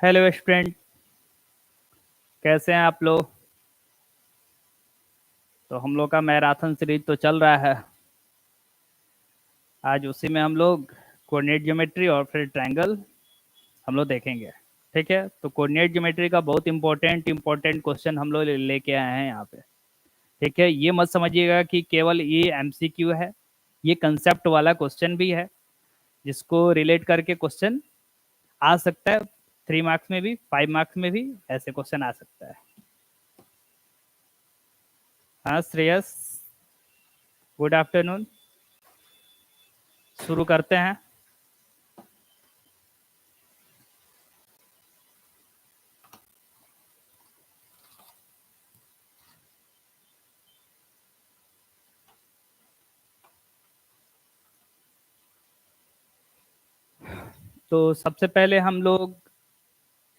Hello student, कैसे हैं आप लोग। तो हम लोग का मैराथन सीरीज तो चल रहा है। आज उसी में हम लोग कोऑर्डिनेट ज्योमेट्री और फिर ट्रायंगल हम लोग देखेंगे। ठीक है, तो कोऑर्डिनेट ज्योमेट्री का बहुत इंपॉर्टेंट क्वेश्चन हम लोग लेके आए हैं यहाँ पे। ठीक है, ये मत समझिएगा कि केवल ये एमसीक्यू है, ये कंसेप्ट वाला क्वेश्चन भी है जिसको रिलेट करके क्वेश्चन आ सकता है। 3 मार्क्स में भी, 5 मार्क्स में भी ऐसे क्वेश्चन आ सकता है। हाँ श्रेयस, गुड आफ्टरनून। शुरू करते हैं। तो सबसे पहले हम लोग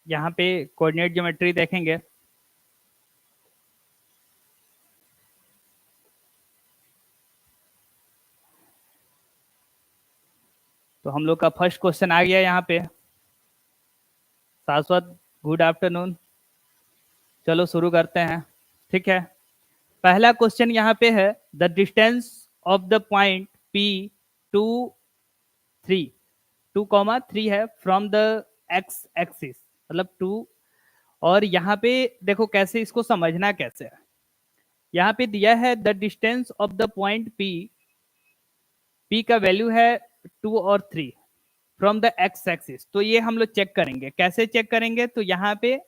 यहाँ पे कोऑर्डिनेट ज्योमेट्री देखेंगे। तो हम लोग का फर्स्ट क्वेश्चन आ गया यहाँ पे। शाश्वत, गुड आफ्टरनून। चलो शुरू करते हैं। ठीक है, पहला क्वेश्चन यहाँ पे है the distance of the point P to 3, 2,3 है फ्रॉम द एक्स एक्सिस, मतलब 2। और यहाँ पे देखो कैसे इसको समझना कैसे है। यहाँ पे दिया है the distance of the point P, P का वैल्यू है 2 और 3 फ्रॉम द एक्स एक्सिस। तो ये हम लोग चेक करेंगे। कैसे चेक करेंगे, तो यहाँ पे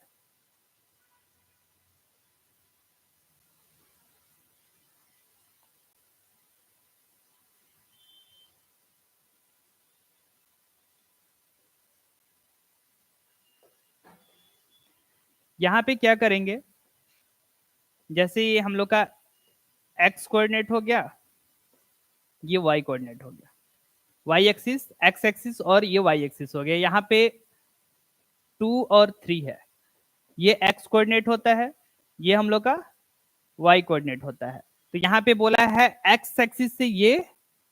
यहाँ पे क्या करेंगे, जैसे ये हम लोग का एक्स कोऑर्डिनेट हो गया, ये वाई कोऑर्डिनेट हो गया, वाई एक्सिस, एक्स एक्सिस और ये वाई एक्सिस हो गया। यहाँ पे 2 और 3 है, ये एक्स कोऑर्डिनेट होता है, ये हम लोग का वाई कोऑर्डिनेट होता है। तो यहाँ पे बोला है एक्स एक्सिस से ये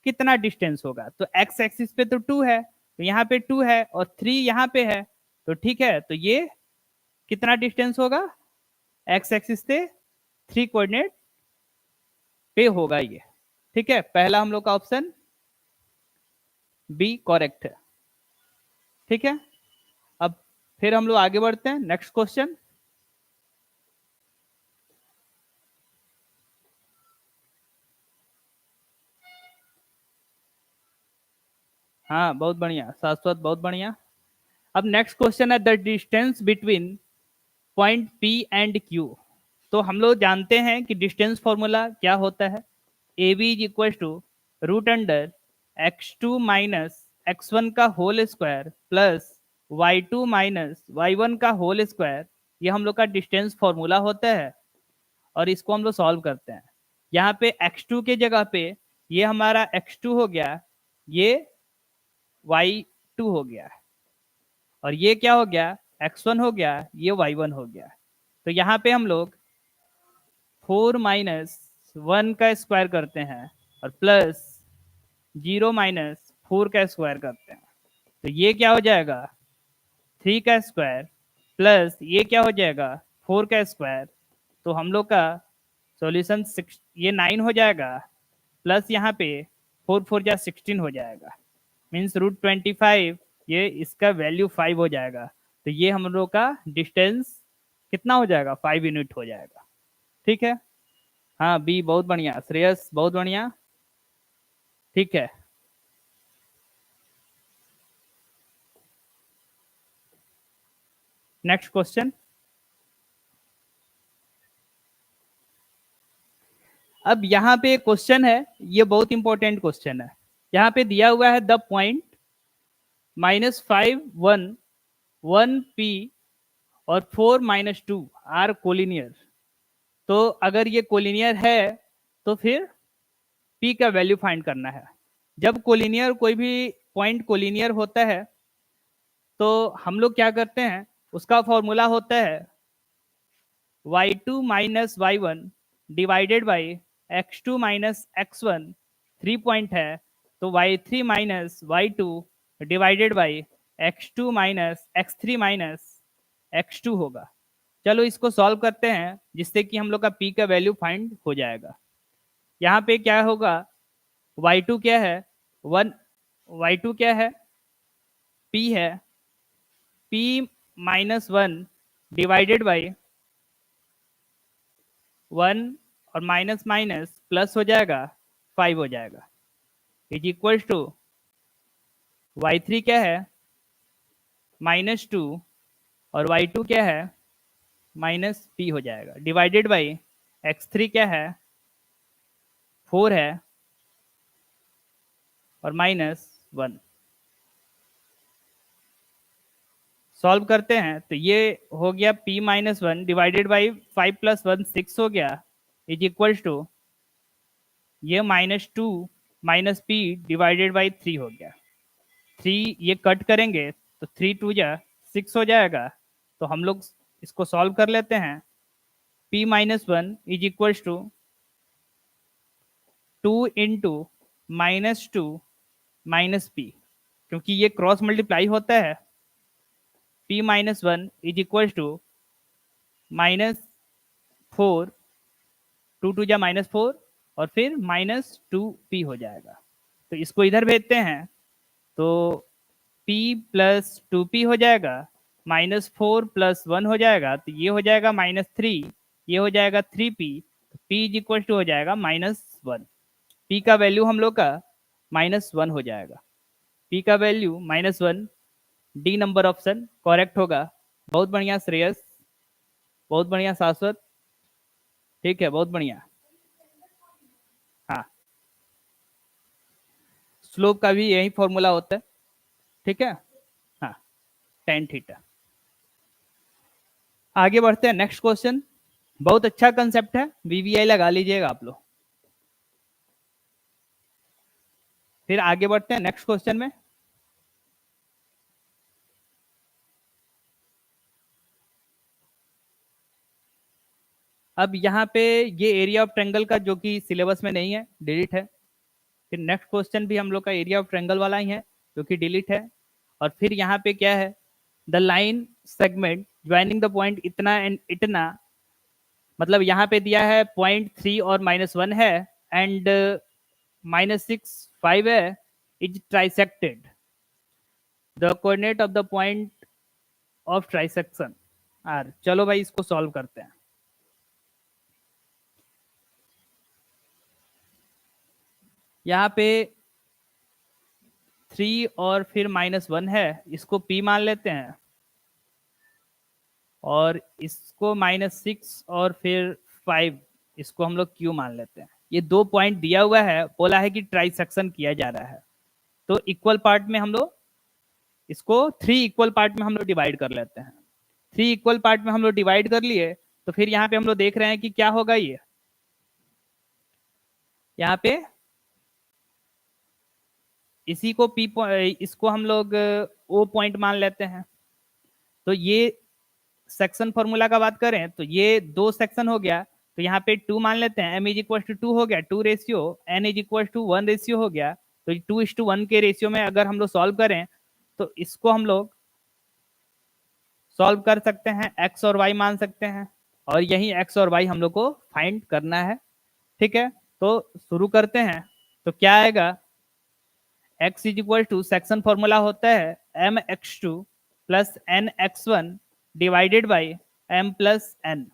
कितना डिस्टेंस होगा। तो एक्स एक्सिस पे तो 2 है, तो यहाँ पे 2 है और 3 यहाँ पे है। तो ठीक है, तो ये कितना डिस्टेंस होगा एक्स एक्सिस से 3 कोऑर्डिनेट पे होगा ये। ठीक है, पहला हम लोग का ऑप्शन बी करेक्ट है। ठीक है, अब फिर हम लोग आगे बढ़ते हैं। Next question. हाँ बहुत बढ़िया शाश्वत, बहुत बढ़िया। अब नेक्स्ट क्वेश्चन है the distance between point P and Q. तो हम लोग जानते हैं कि डिस्टेंस फॉर्मूला क्या होता है। A B is equal to root under x2 minus x1 का whole square plus y2 minus y1 का होल स्क्वायर। ये हम लोग का डिस्टेंस फॉर्मूला होता है और इसको हम लोग सॉल्व करते हैं। यहाँ पे x2 के जगह पे ये हमारा x2 हो गया, ये y2 हो गया और ये क्या हो गया, x1 हो गया, ये y1 हो गया। तो यहाँ पे हम लोग 4 - 1 का स्क्वायर करते हैं और प्लस 0 - 4 का स्क्वायर करते हैं। तो ये क्या हो जाएगा 3 का स्क्वायर प्लस ये क्या हो जाएगा 4 का स्क्वायर। तो हम लोग का सॉल्यूशन 6, ये 9 हो जाएगा प्लस यहाँ पे 4 4 जा 16 हो जाएगा, मीन्स √25। ये इसका वैल्यू 5 हो जाएगा। तो ये हम लोग का डिस्टेंस कितना हो जाएगा, 5 यूनिट हो जाएगा। ठीक है, हाँ बी, बहुत बढ़िया श्रेयस, बहुत बढ़िया। ठीक है, नेक्स्ट क्वेश्चन। अब यहाँ पे क्वेश्चन है, ये बहुत इंपॉर्टेंट क्वेश्चन है। यहाँ पे दिया हुआ है द पॉइंट -5 1 1 पी और 4 - 2 आर कोलिनियर। तो अगर ये कोलिनियर है तो फिर पी का वैल्यू फाइंड करना है। जब कोलिनियर, कोई भी पॉइंट कोलिनियर होता है तो हम लोग क्या करते हैं, उसका फॉर्मूला होता है y2 minus y1 divided by x2 minus x1। 3 point है तो y3 minus y2 divided by x2 minus x3 minus x2 होगा। चलो इसको सॉल्व करते हैं जिससे कि हम लोग का p का वैल्यू फाइंड हो जाएगा। यहाँ पे क्या होगा, y2 क्या है, 1, y2 क्या है, p है, p माइनस 1 डिवाइडेड बाई 1 और माइनस माइनस प्लस हो जाएगा 5 हो जाएगा, इज इक्वल टू y3 क्या है, -2 और y2 क्या है, -p हो जाएगा, डिवाइडेड बाई x3 क्या है, 4 है और -1। सॉल्व करते हैं तो ये हो गया p-1 डिवाइडेड बाई 5 + 1 6 हो गया, इज इक्वल टू ये -2 -p डिवाइडेड बाई 3 हो गया। 3 ये कट करेंगे तो 3 2 जा 6 हो जाएगा। तो हम लोग इसको सॉल्व कर लेते हैं। p-1 is equal to 2 into -2 -p, क्योंकि ये क्रॉस मल्टीप्लाई होता है। p-1 इज इक्वल टू -4, 2 2 जा -4 और फिर -2p हो जाएगा। तो इसको इधर भेजते हैं तो p + 2p हो जाएगा, -4 + 1 हो जाएगा, तो ये हो जाएगा -3, ये हो जाएगा 3p, तो p इज इक्वल टू हो जाएगा -1। p का वैल्यू हम लोग का -1 हो जाएगा। p का value -1, D number option correct होगा। बहुत बढ़िया श्रेयस, बहुत बढ़िया शाश्वत, ठीक है, बहुत बढ़िया। हाँ, स्लोप का भी यही फॉर्मूला होता है, ठीक है। हाँ, tan थीटा। आगे बढ़ते हैं, नेक्स्ट क्वेश्चन। बहुत अच्छा कंसेप्ट है, वीवीआई लगा लीजिएगा आप लोग। फिर आगे बढ़ते हैं नेक्स्ट क्वेश्चन में। अब यहाँ पे ये एरिया ऑफ ट्रेंगल का जो कि सिलेबस में नहीं है, डिलीट है। फिर नेक्स्ट क्वेश्चन भी हम लोग का एरिया ऑफ ट्रेंगल वाला ही है जो कि डिलीट है। और फिर यहाँ पे क्या है, the line segment joining the point इतना एंड इतना, मतलब यहाँ पे दिया है 0.3 और -1 है एंड -6 5 है, is trisected, the coordinate of the point of trisection are. चलो भाई इसको सॉल्व करते हैं। यहाँ पे 3 और फिर -1 है, इसको p मान लेते हैं, और इसको -6 और फिर 5 इसको हम लोग q मान लेते हैं। ये 2 पॉइंट दिया हुआ है, बोला है कि ट्राइसेक्शन किया जा रहा है, तो इक्वल पार्ट में हम लोग इसको 3 इक्वल पार्ट में हम लोग डिवाइड कर लेते हैं। 3 इक्वल पार्ट में हम लोग डिवाइड कर लिए, तो फिर यहाँ पे हम लोग देख रहे हैं कि क्या होगा, ये यहाँ पे इसी को p इसको हम लोग o पॉइंट मान लेते हैं। तो ये सेक्शन फॉर्मूला का बात करें तो ये 2 सेक्शन हो गया, तो यहाँ पे 2 मान लेते हैं, m इज इक्वल टू 2 हो गया, 2 ratio, n is equal to 1 ratio हो गया। तो 2:1 के रेशियो में अगर हम लोग सॉल्व करें तो इसको हम लोग सॉल्व कर सकते हैं, x और y मान सकते हैं, और यही x और y हम लोग को फाइंड करना है, ठीक है। तो शुरू करते हैं। तो क्या आएगा, x is equal to, section formula होता है mx2 plus nx1 divided by m plus n।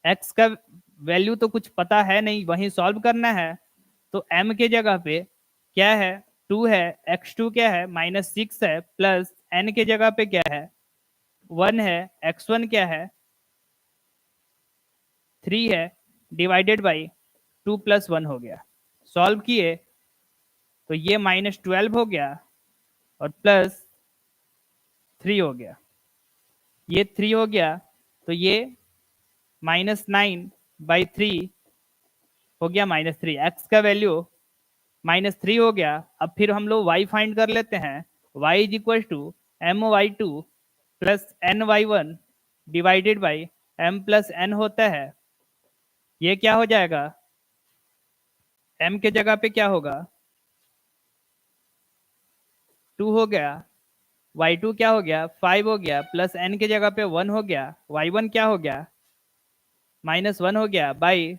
x का वैल्यू तो कुछ पता है नहीं, वहीं सॉल्व करना है। तो m के जगह पे क्या है, 2 है, x2 क्या है, -6 है, प्लस n के जगह पे क्या है, 1 है, x1 क्या है, 3 है, डिवाइडेड बाई 2 + 1 हो गया। सॉल्व किए तो ये -12 हो गया और +3 हो गया, ये 3 हो गया, तो ये -9/3 हो गया, -3। x का वैल्यू -3 हो गया। अब फिर हम लोग y फाइंड कर लेते हैं। y is equal to my2 plus ny1 divided by m plus n होता है। ये क्या हो जाएगा, m के जगह पे क्या होगा, 2 हो गया, y2 क्या हो गया 5 हो गया, प्लस n की जगह पे 1 हो गया, y1 क्या हो गया -1 हो गया बाई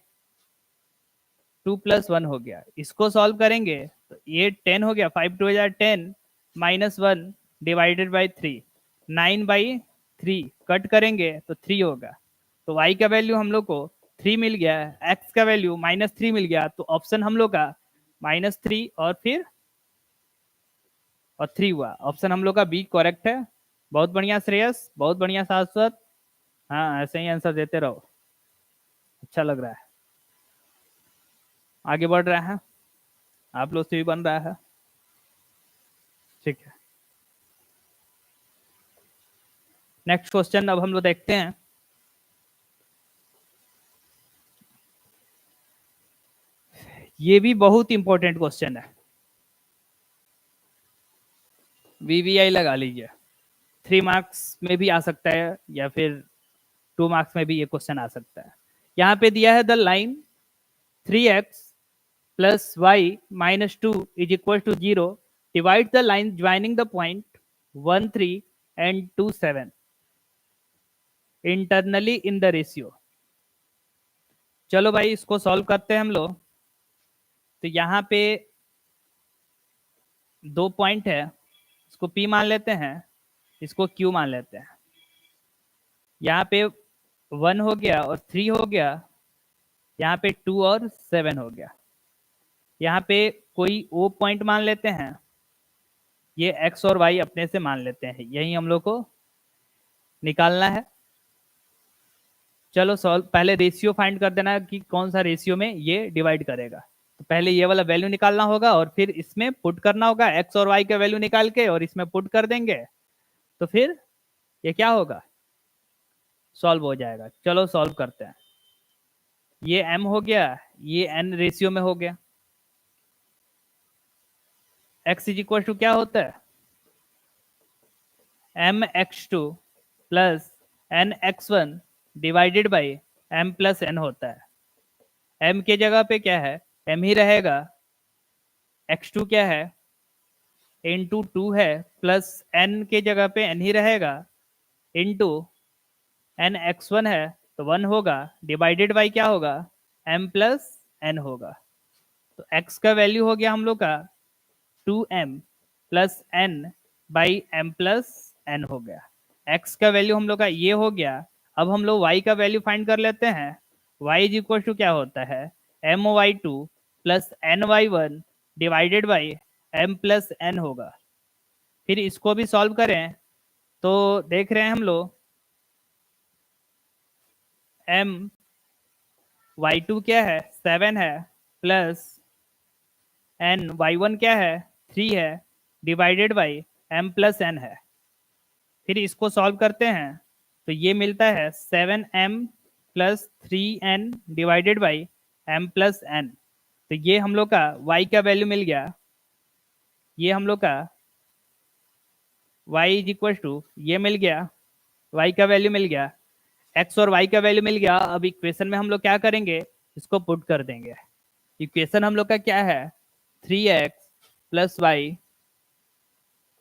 2 + 1 हो गया। इसको सॉल्व करेंगे तो ये 10 हो गया, 5 2 10 -1 डिवाइडेड बाई 3, 9/3 कट करेंगे तो 3 होगा। तो y का वैल्यू हम लोग को 3 मिल गया, x का वैल्यू -3 मिल गया। तो ऑप्शन हम लोग का -3 और फिर 3 हुआ। ऑप्शन हम लोग का बी करेक्ट है। बहुत बढ़िया श्रेयस, बहुत बढ़िया शाश्वत। हाँ ऐसे ही आंसर देते रहो, अच्छा लग रहा है, आगे बढ़ रहा है, आप लोग से भी बन रहा है। ठीक है, नेक्स्ट क्वेश्चन अब हम लोग देखते हैं। ये भी बहुत इंपॉर्टेंट क्वेश्चन है, वीवीआई लगा लीजिए। 3 मार्क्स में भी आ सकता है या फिर 2 मार्क्स में भी ये क्वेश्चन आ सकता है। यहाँ पे दिया है the line 3x plus y minus 2 is equal to 0 divide the line joining the point 1 3 and 2 7 internally in the ratio। चलो भाई इसको सॉल्व करते हैं हम लोग। तो यहाँ पे 2 पॉइंट है, इसको P मान लेते हैं, इसको Q मान लेते हैं। यहाँ पे 1 हो गया और 3 हो गया, यहाँ पे 2 और 7 हो गया। यहाँ पे कोई O पॉइंट मान लेते हैं, ये X और Y अपने से मान लेते हैं, यही हम लोग को निकालना है। चलो सॉल्व, पहले रेशियो फाइंड कर देना कि कौन सा रेशियो में ये डिवाइड करेगा। तो पहले ये वाला वैल्यू निकालना होगा और फिर इसमें पुट करना होगा, एक्स और वाई का वैल्यू निकाल के और इसमें पुट कर देंगे तो फिर ये क्या होगा, सॉल्व हो जाएगा। चलो सॉल्व करते हैं। ये m हो गया, ये n रेशियो में हो गया। x इज इक्वल टू क्या होता है, mx2 plus nx1 divided by m plus n होता है। m के जगह पे क्या है, m ही रहेगा, x2 क्या है इंटू 2 है, प्लस n के जगह पे n ही रहेगा, इंटू n x1 है तो 1 होगा, डिवाइडेड बाई क्या होगा m प्लस n होगा। तो x का वैल्यू हो गया हम लोग का 2m plus n by m plus n हो गया। x का वैल्यू हम लोग का ये हो गया। अब हम लोग y का वैल्यू फाइंड कर लेते हैं। y इज इक्वल टू क्या होता है, my2 plus ny1 divided by m plus n होगा। फिर इसको भी सॉल्व करें तो देख रहे हैं हम लोग m y2 क्या है 7 है, प्लस n y1 क्या है 3 है, divided by m plus n है। फिर इसको सॉल्व करते हैं तो ये मिलता है 7m plus 3n divided by m plus n। तो ये हम लोग का y का वैल्यू मिल गया, ये हम लोग का y इज इक्वल टू ये मिल गया, y का वैल्यू मिल गया, x और y का वैल्यू मिल गया। अब इक्वेशन में हम लोग क्या करेंगे, इसको पुट कर देंगे। इक्वेशन हम लोग का क्या है 3x plus y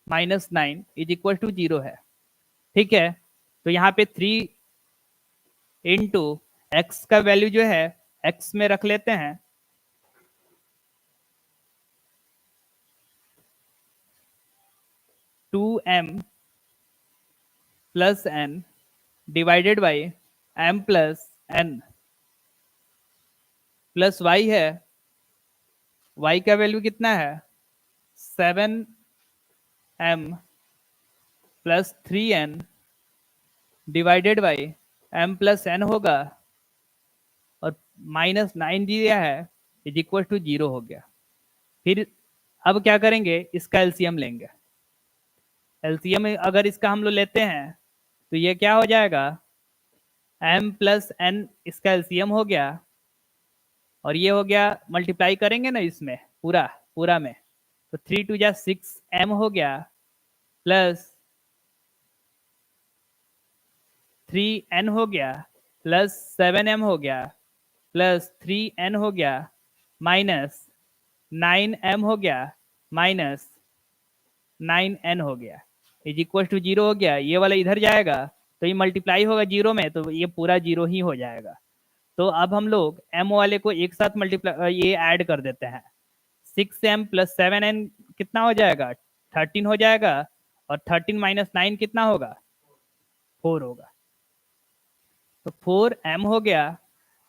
-9 is equal to 0 है। ठीक है, तो यहाँ पे 3 इंटू एक्स का वैल्यू जो है x में रख लेते हैं, 2m plus n divided by m plus n plus y है, y का वैल्यू कितना है 7m plus 3n divided by m plus n होगा, और -9 दिया है इज इक्वल टू 0 हो गया। फिर अब क्या करेंगे, इसका एलसीएम लेंगे। एलसीएम अगर इसका हम लोग लेते हैं तो ये क्या हो जाएगा m प्लस n, इसका एलसीएम हो गया, और ये हो गया मल्टीप्लाई करेंगे ना इसमें पूरा पूरा में, तो 3 2 जा 6m हो गया, प्लस 3n हो गया, प्लस 7m हो गया, प्लस 3n हो गया, माइनस 9m हो गया, माइनस 9n हो गया। इज इक्वल टू 0 हो गया, ये वाला इधर जाएगा तो ये मल्टीप्लाई होगा 0 में, तो ये पूरा 0 ही हो जाएगा। तो अब हम लोग m वाले को एक साथ मल्टीप्लाई ये ऐड कर देते हैं। 6m प्लस 7n कितना हो जाएगा? 13 हो जाएगा। और 13 माइनस 9 कितना होगा? 4 होगा। तो 4m हो गया।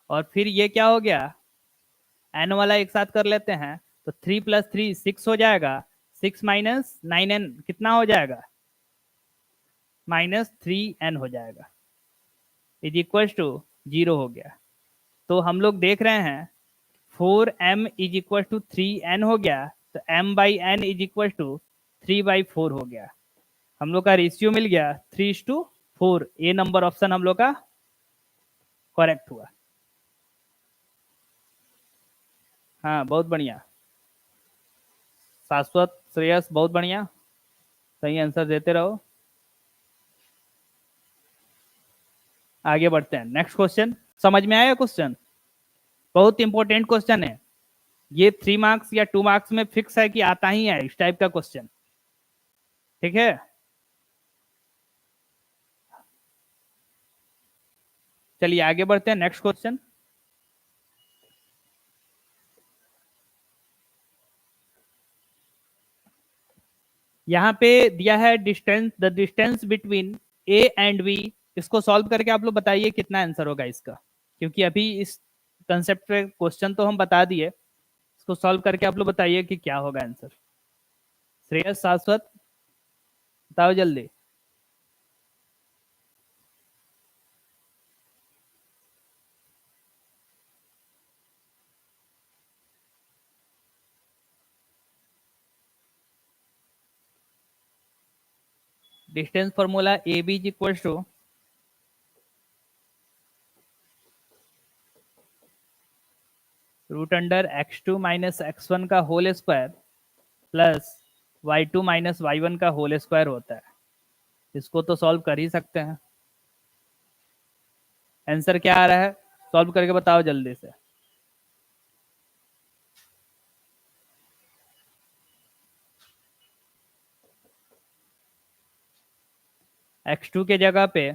और फिर ये क्या हो गया? n वाला एक साथ कर लेते हैं, तो 3 प्लस 3 6 हो जाएगा। 6 माइनस 9n कितना हो जाएगा? -3n हो जाएगा, इज इक्वल टू 0 हो गया। तो हम लोग देख रहे हैं 4m is equal to 3n हो गया, तो m by n is equal to 3/4 हो गया। हम लोग का रेशियो मिल गया 3:4। ए नंबर ऑप्शन हम लोग का करेक्ट हुआ। हाँ, बहुत बढ़िया। शाश्वत, श्रेयस, बहुत बढ़िया, सही आंसर देते रहो। आगे बढ़ते हैं, नेक्स्ट क्वेश्चन। समझ में आया क्वेश्चन? बहुत इंपॉर्टेंट क्वेश्चन है ये। 3 मार्क्स या 2 मार्क्स में फिक्स है कि आता ही है इस टाइप का क्वेश्चन। ठीक है, चलिए आगे बढ़ते हैं, नेक्स्ट क्वेश्चन। यहाँ पे दिया है distance, the distance between A and B. इसको सॉल्व करके आप लोग बताइए कितना आंसर होगा इसका, क्योंकि अभी इस कंसेप्ट पे क्वेश्चन तो हम बता दिए, इसको सॉल्व करके आप लोग बताइए कि क्या होगा आंसर। श्रेयस, शाश्वत, बताओ जल्दी। Distance formula A B is equal to √x2 minus x1 का whole square plus y2 minus y1 का होल स्क्वायर होता है। इसको तो सॉल्व कर ही सकते हैं। आंसर क्या आ रहा है, सॉल्व करके बताओ जल्दी से। x2 के जगह पे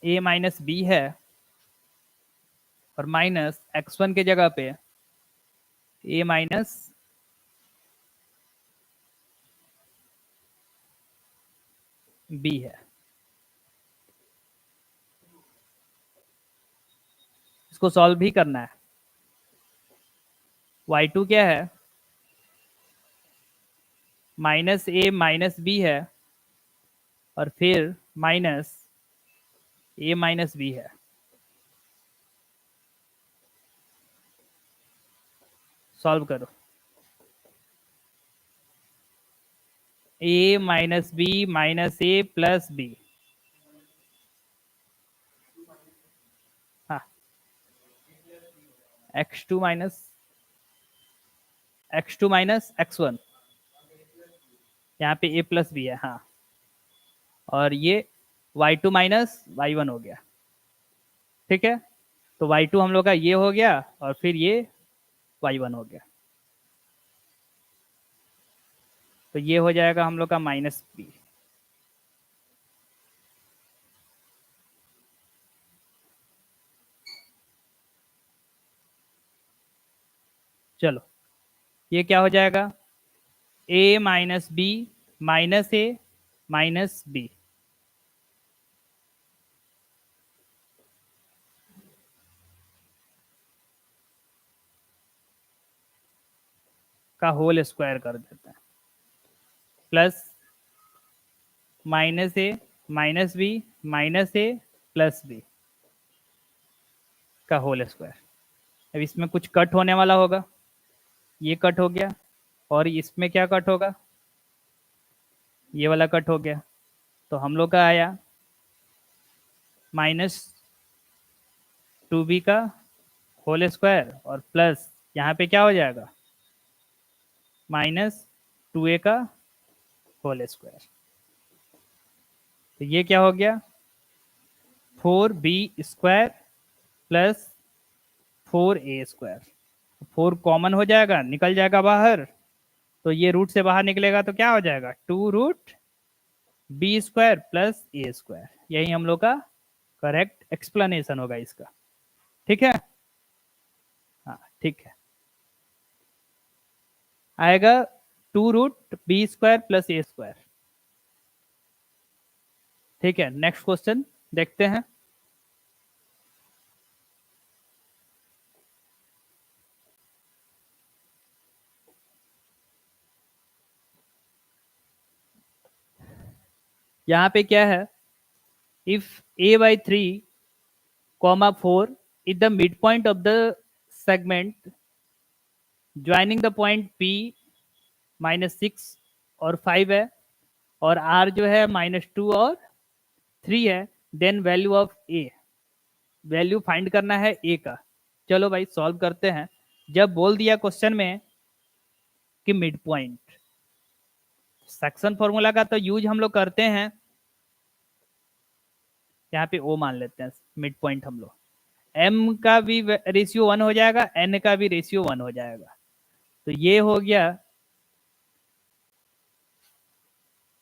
a माइनस बी है, और माइनस x1 के जगह पे a माइनस बी है। इसको सॉल्व भी करना है। y2 क्या है? माइनस ए माइनस बी है, और फिर माइनस ए माइनस बी है। सॉल्व करो। ए minus B minus A plus B. हाँ, x2 माइनस x1, यहाँ पे a प्लस बी है। हाँ, और ये y2 माइनस y1 हो गया। ठीक है, तो y2 हम लोग का ये हो गया, और फिर ये y1 हो गया, तो ये हो जाएगा हम लोग का माइनस बी। चलो, ये क्या हो जाएगा? a minus B minus A minus B का होल स्क्वायर कर देते हैं, plus minus A minus B minus A plus B का होल स्क्वायर। अब इसमें कुछ कट होने वाला होगा, ये कट हो गया, और इसमें क्या कट होगा? ये वाला कट हो गया, तो हम लोग का आया -2b का होल स्क्वायर, और प्लस यहाँ पे क्या हो जाएगा? -2a का होल स्क्वायर। तो ये क्या हो गया? 4b square plus 4a square. 4 common हो जाएगा, निकल जाएगा बाहर, तो ये रूट से बाहर निकलेगा तो क्या हो जाएगा, 2√b² प्लस a²। यही हम लोग का करेक्ट एक्सप्लेनेशन होगा इसका। ठीक है, हाँ ठीक है, आएगा 2√b² प्लस a²। ठीक है, नेक्स्ट क्वेश्चन देखते हैं। यहाँ पे क्या है, if a/3, 4 is the midpoint of the segment joining the point p -6 और 5 है, और r जो है -2 और 3 है, then value of a, value find करना है a का। चलो भाई सॉल्व करते हैं। जब बोल दिया क्वेश्चन में कि मिड पॉइंट, सेक्शन फॉर्मूला का तो यूज हम लोग करते हैं, यहाँ पे ओ मान लेते हैं मिड पॉइंट हम लोग। m का भी रेशियो 1 हो जाएगा, n का भी रेशियो 1 हो जाएगा। तो ये हो गया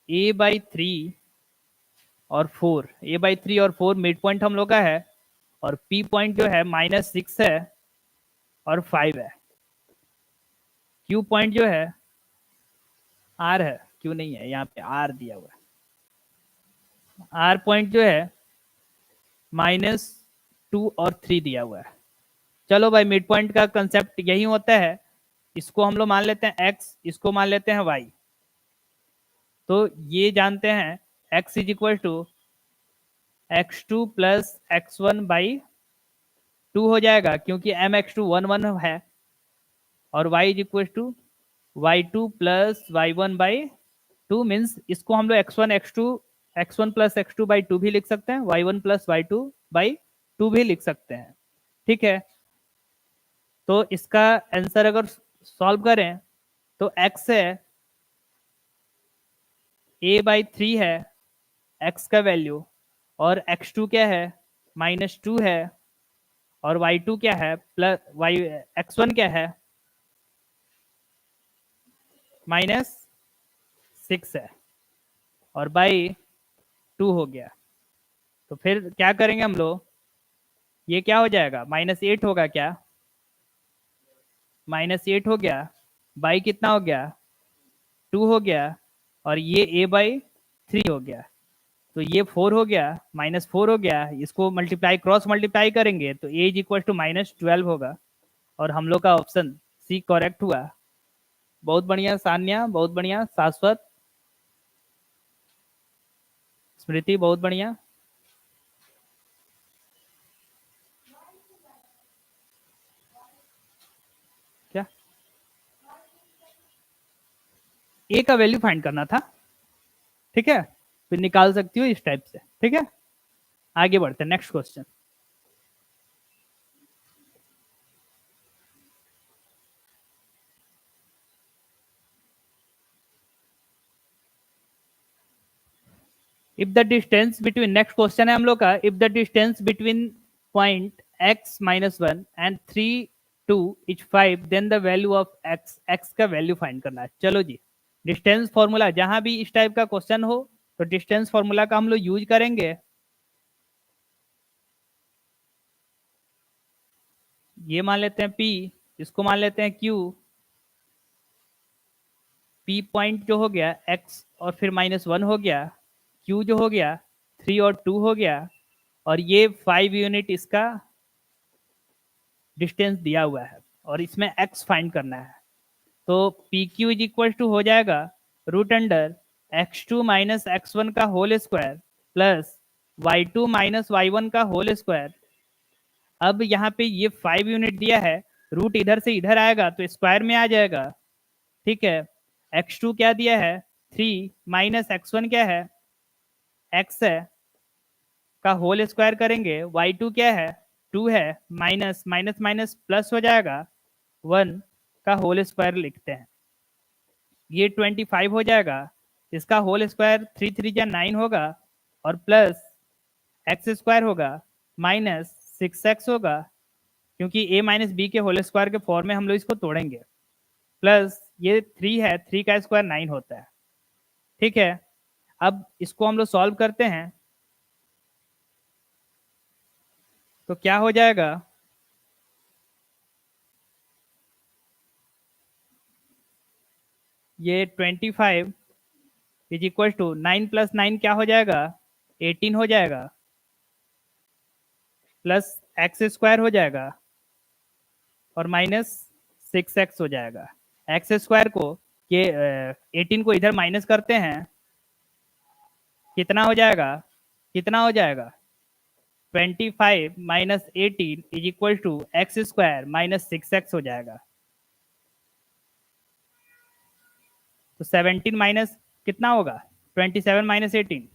a/3 और 4, a/3 और 4 मिड पॉइंट हम लोग का है, और p पॉइंट जो है -6 है और 5 है। q पॉइंट जो है r है, q नहीं है, यहाँ पे r दिया हुआ है। r पॉइंट जो है -2 और 3 दिया हुआ है। चलो भाई मिड पॉइंट का कंसेप्ट यही होता है, इसको हम लोग मान लेते हैं x, इसको मान लेते हैं y। तो ये जानते हैं x is equal to x2 plus x1/2 हो जाएगा, क्योंकि mx2 1 है, और y is equal to y2 plus y1/2 means इसको हम लोग x1 प्लस x2/2 भी लिख सकते हैं, y1 प्लस y2/2 भी लिख सकते हैं। ठीक है, तो इसका आंसर अगर सॉल्व करें तो x है a/3 है x का वैल्यू, और x2 क्या है -2 है, और y2 क्या है प्लस x1 क्या है -6 है, और बाई 2 हो गया। तो फिर क्या करेंगे हम लोग, ये क्या हो जाएगा -8 होगा क्या, -8 हो गया, बाई कितना हो गया 2 हो गया, और ये a/3 हो गया। तो ये 4 हो गया, -4 हो गया, इसको मल्टीप्लाई क्रॉस मल्टीप्लाई करेंगे तो a इज इक्वल टू -12 होगा, और हम लोग का ऑप्शन सी करेक्ट हुआ। बहुत बढ़िया सान्या, बहुत बढ़िया शाश्वत, स्मृति बहुत बढ़िया। क्या a का वैल्यू फाइंड करना था, ठीक है, फिर निकाल सकती हो इस टाइप से। ठीक है, आगे बढ़ते हैं, next question. If the distance between, next question है हम लोग का, if the distance between point x-1 and 3 2 is 5, then the value of x का वैल्यू फाइंड करना है। चलो जी, डिस्टेंस फॉर्मूला, जहां भी इस टाइप का क्वेश्चन हो तो डिस्टेंस फॉर्मूला का हम लोग यूज करेंगे। ये मान लेते हैं p, इसको मान लेते हैं q, p पॉइंट जो हो गया x और फिर -1 हो गया, q जो हो गया 3 और 2 हो गया, और ये 5 यूनिट इसका डिस्टेंस दिया हुआ है, और इसमें x फाइंड करना है। तो P Q is equal to हो जाएगा √x2 माइनस x1 का whole square plus y2 minus y1 का होल स्क्वायर। अब यहाँ पे ये 5 यूनिट दिया है, रूट इधर से इधर आएगा तो स्क्वायर में आ जाएगा। ठीक है, x2 क्या दिया है 3 माइनस x1 क्या है x है का होल स्क्वायर करेंगे, y2 क्या है 2 है, माइनस माइनस माइनस प्लस हो जाएगा 1 का होल स्क्वायर लिखते हैं, ये 25 हो जाएगा, इसका होल स्क्वायर 3 3 जा 9 होगा, और प्लस एक्स स्क्वायर होगा माइनस 6x होगा, क्योंकि a माइनस बी के होल स्क्वायर के फॉर्म में हम लोग इसको तोड़ेंगे, प्लस ये 3 है, 3 का स्क्वायर 9 होता है। ठीक है, अब इसको हम लोग सॉल्व करते हैं तो क्या हो जाएगा, ये 25 इज इक्वल टू 9 प्लस 9 क्या हो जाएगा, 18 हो जाएगा, प्लस एक्स स्क्वायर हो जाएगा और माइनस 6x हो जाएगा। एक्स स्क्वायर को ये 18 को इधर माइनस करते हैं, कितना हो जाएगा, कितना हो जाएगा, 25 minus 18 is equal to x square minus 6x हो जाएगा। तो 17 माइनस कितना होगा, 27 माइनस 18,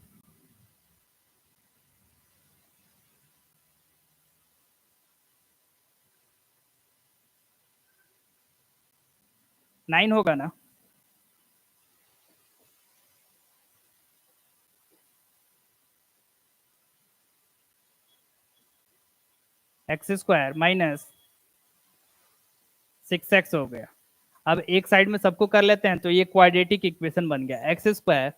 9 होगा ना। एक्स स्क्वायर माइनस 6x हो गया। अब एक साइड में सबको कर लेते हैं तो ये क्वाड्रेटिक इक्वेशन बन गया, x square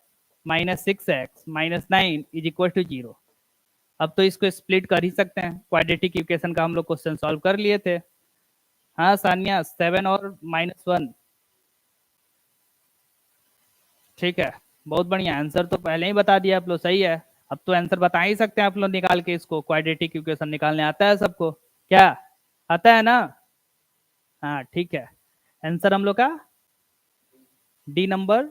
minus 6x minus 9 is equal to 0। अब तो इसको स्प्लिट कर ही सकते हैं, क्वाड्रेटिक इक्वेशन का हम लोग क्वेश्चन सॉल्व कर लिए थे। हाँ सानिया, 7 और -1। ठीक है, बहुत बढ़िया, आंसर तो पहले ही बता दिया आप लोग, सही है। अब तो आंसर बता ही सकते हैं आप लोग निकाल के, इसको क्वाड्रेटिक इक्वेशन निकालने आता है सबको, क्या आता है ना। हाँ ठीक है, आंसर हम लोग का डी नंबर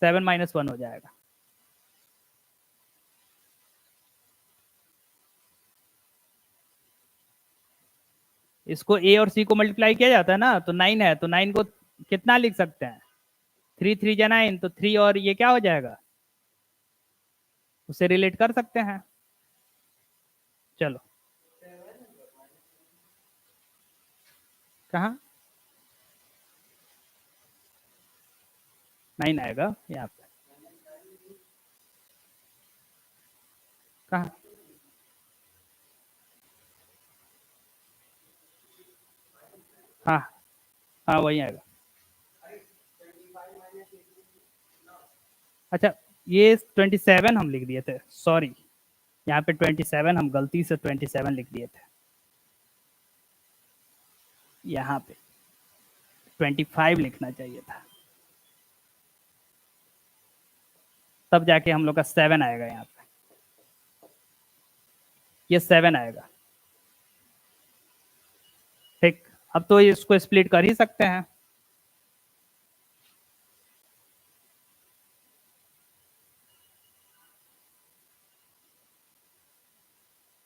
7 - 1 हो जाएगा। इसको ए और सी को मल्टीप्लाई किया जाता है ना, तो 9 है, तो 9 को कितना लिख सकते हैं, 3 3 जा 9, तो 3 और ये क्या हो जाएगा, उसे रिलेट कर सकते हैं। चलो, कहाँ 9 आएगा यहाँ पे, कहाँ, हाँ हाँ वही आएगा। अच्छा, ये 27 हम लिख दिए थे, सॉरी, यहाँ पे 27 हम गलती से 27 लिख दिए थे, यहाँ पे 25 लिखना चाहिए था, तब जाके हम लोग का 7 आएगा यहाँ पे, ये 7 आएगा। ठीक, अब तो इसको स्प्लिट कर ही सकते हैं।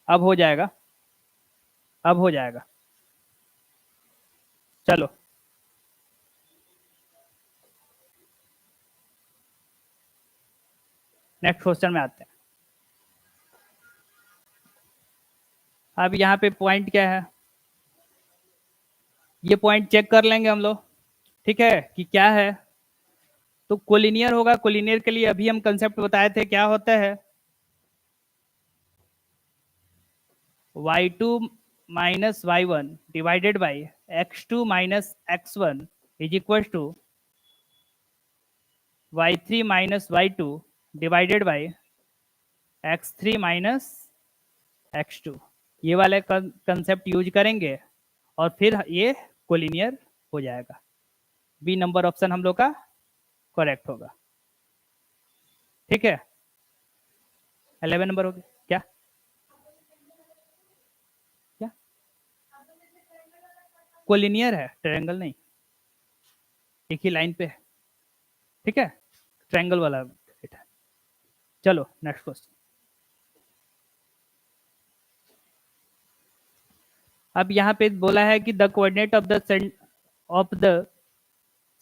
अब हो जाएगा, अब हो जाएगा। चलो, नेक्स्ट क्वेश्चन में आते हैं। अब यहाँ पे पॉइंट क्या है, ये पॉइंट चेक कर लेंगे हम लोग, ठीक है, कि क्या है। तो कोलिनियर होगा, कोलिनियर के लिए अभी हम कंसेप्ट बताए थे, क्या होता है, y2 minus y1 divided by x2 minus x1 is equal to y3 minus y2 divided by x3 minus x2। ये वाले कंसेप्ट यूज करेंगे और फिर ये कोलिनियर हो जाएगा। बी नंबर ऑप्शन हम लोग का करेक्ट होगा। ठीक है, 11 नंबर हो गया क्या, क्या कोलिनियर है, ट्रायंगल नहीं, एक ही लाइन पे है। ठीक है, ट्रायंगल वाला है। चलो नेक्स्ट क्वेश्चन। अब यहाँ पे बोला है कि the coordinate of the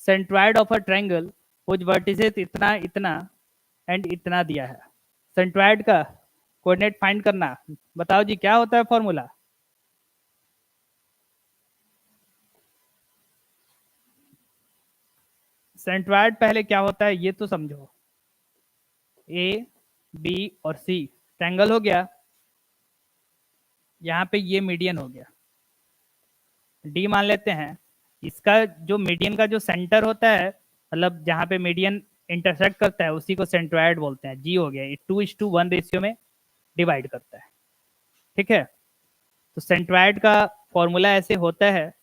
centroid of a triangle which vertices इतना इतना एंड इतना दिया है। सेंट्रॉइड का कोऑर्डिनेट फाइंड करना, बताओ जी क्या होता है फॉर्मूला। सेंट्रॉइड पहले क्या होता है ये तो समझो, ए बी और सी ट्रायंगल हो गया, यहाँ पे ये मीडियन हो गया, डी मान लेते हैं, इसका जो मीडियन का जो सेंटर होता है, मतलब जहाँ पे मीडियन इंटरसेक्ट करता है, उसी को सेंट्रोइड बोलते हैं। जी हो गया, ये 2:1 रेशियो में डिवाइड करता है। ठीक है, तो सेंट्रोइड का फॉर्मूला ऐसे होता है,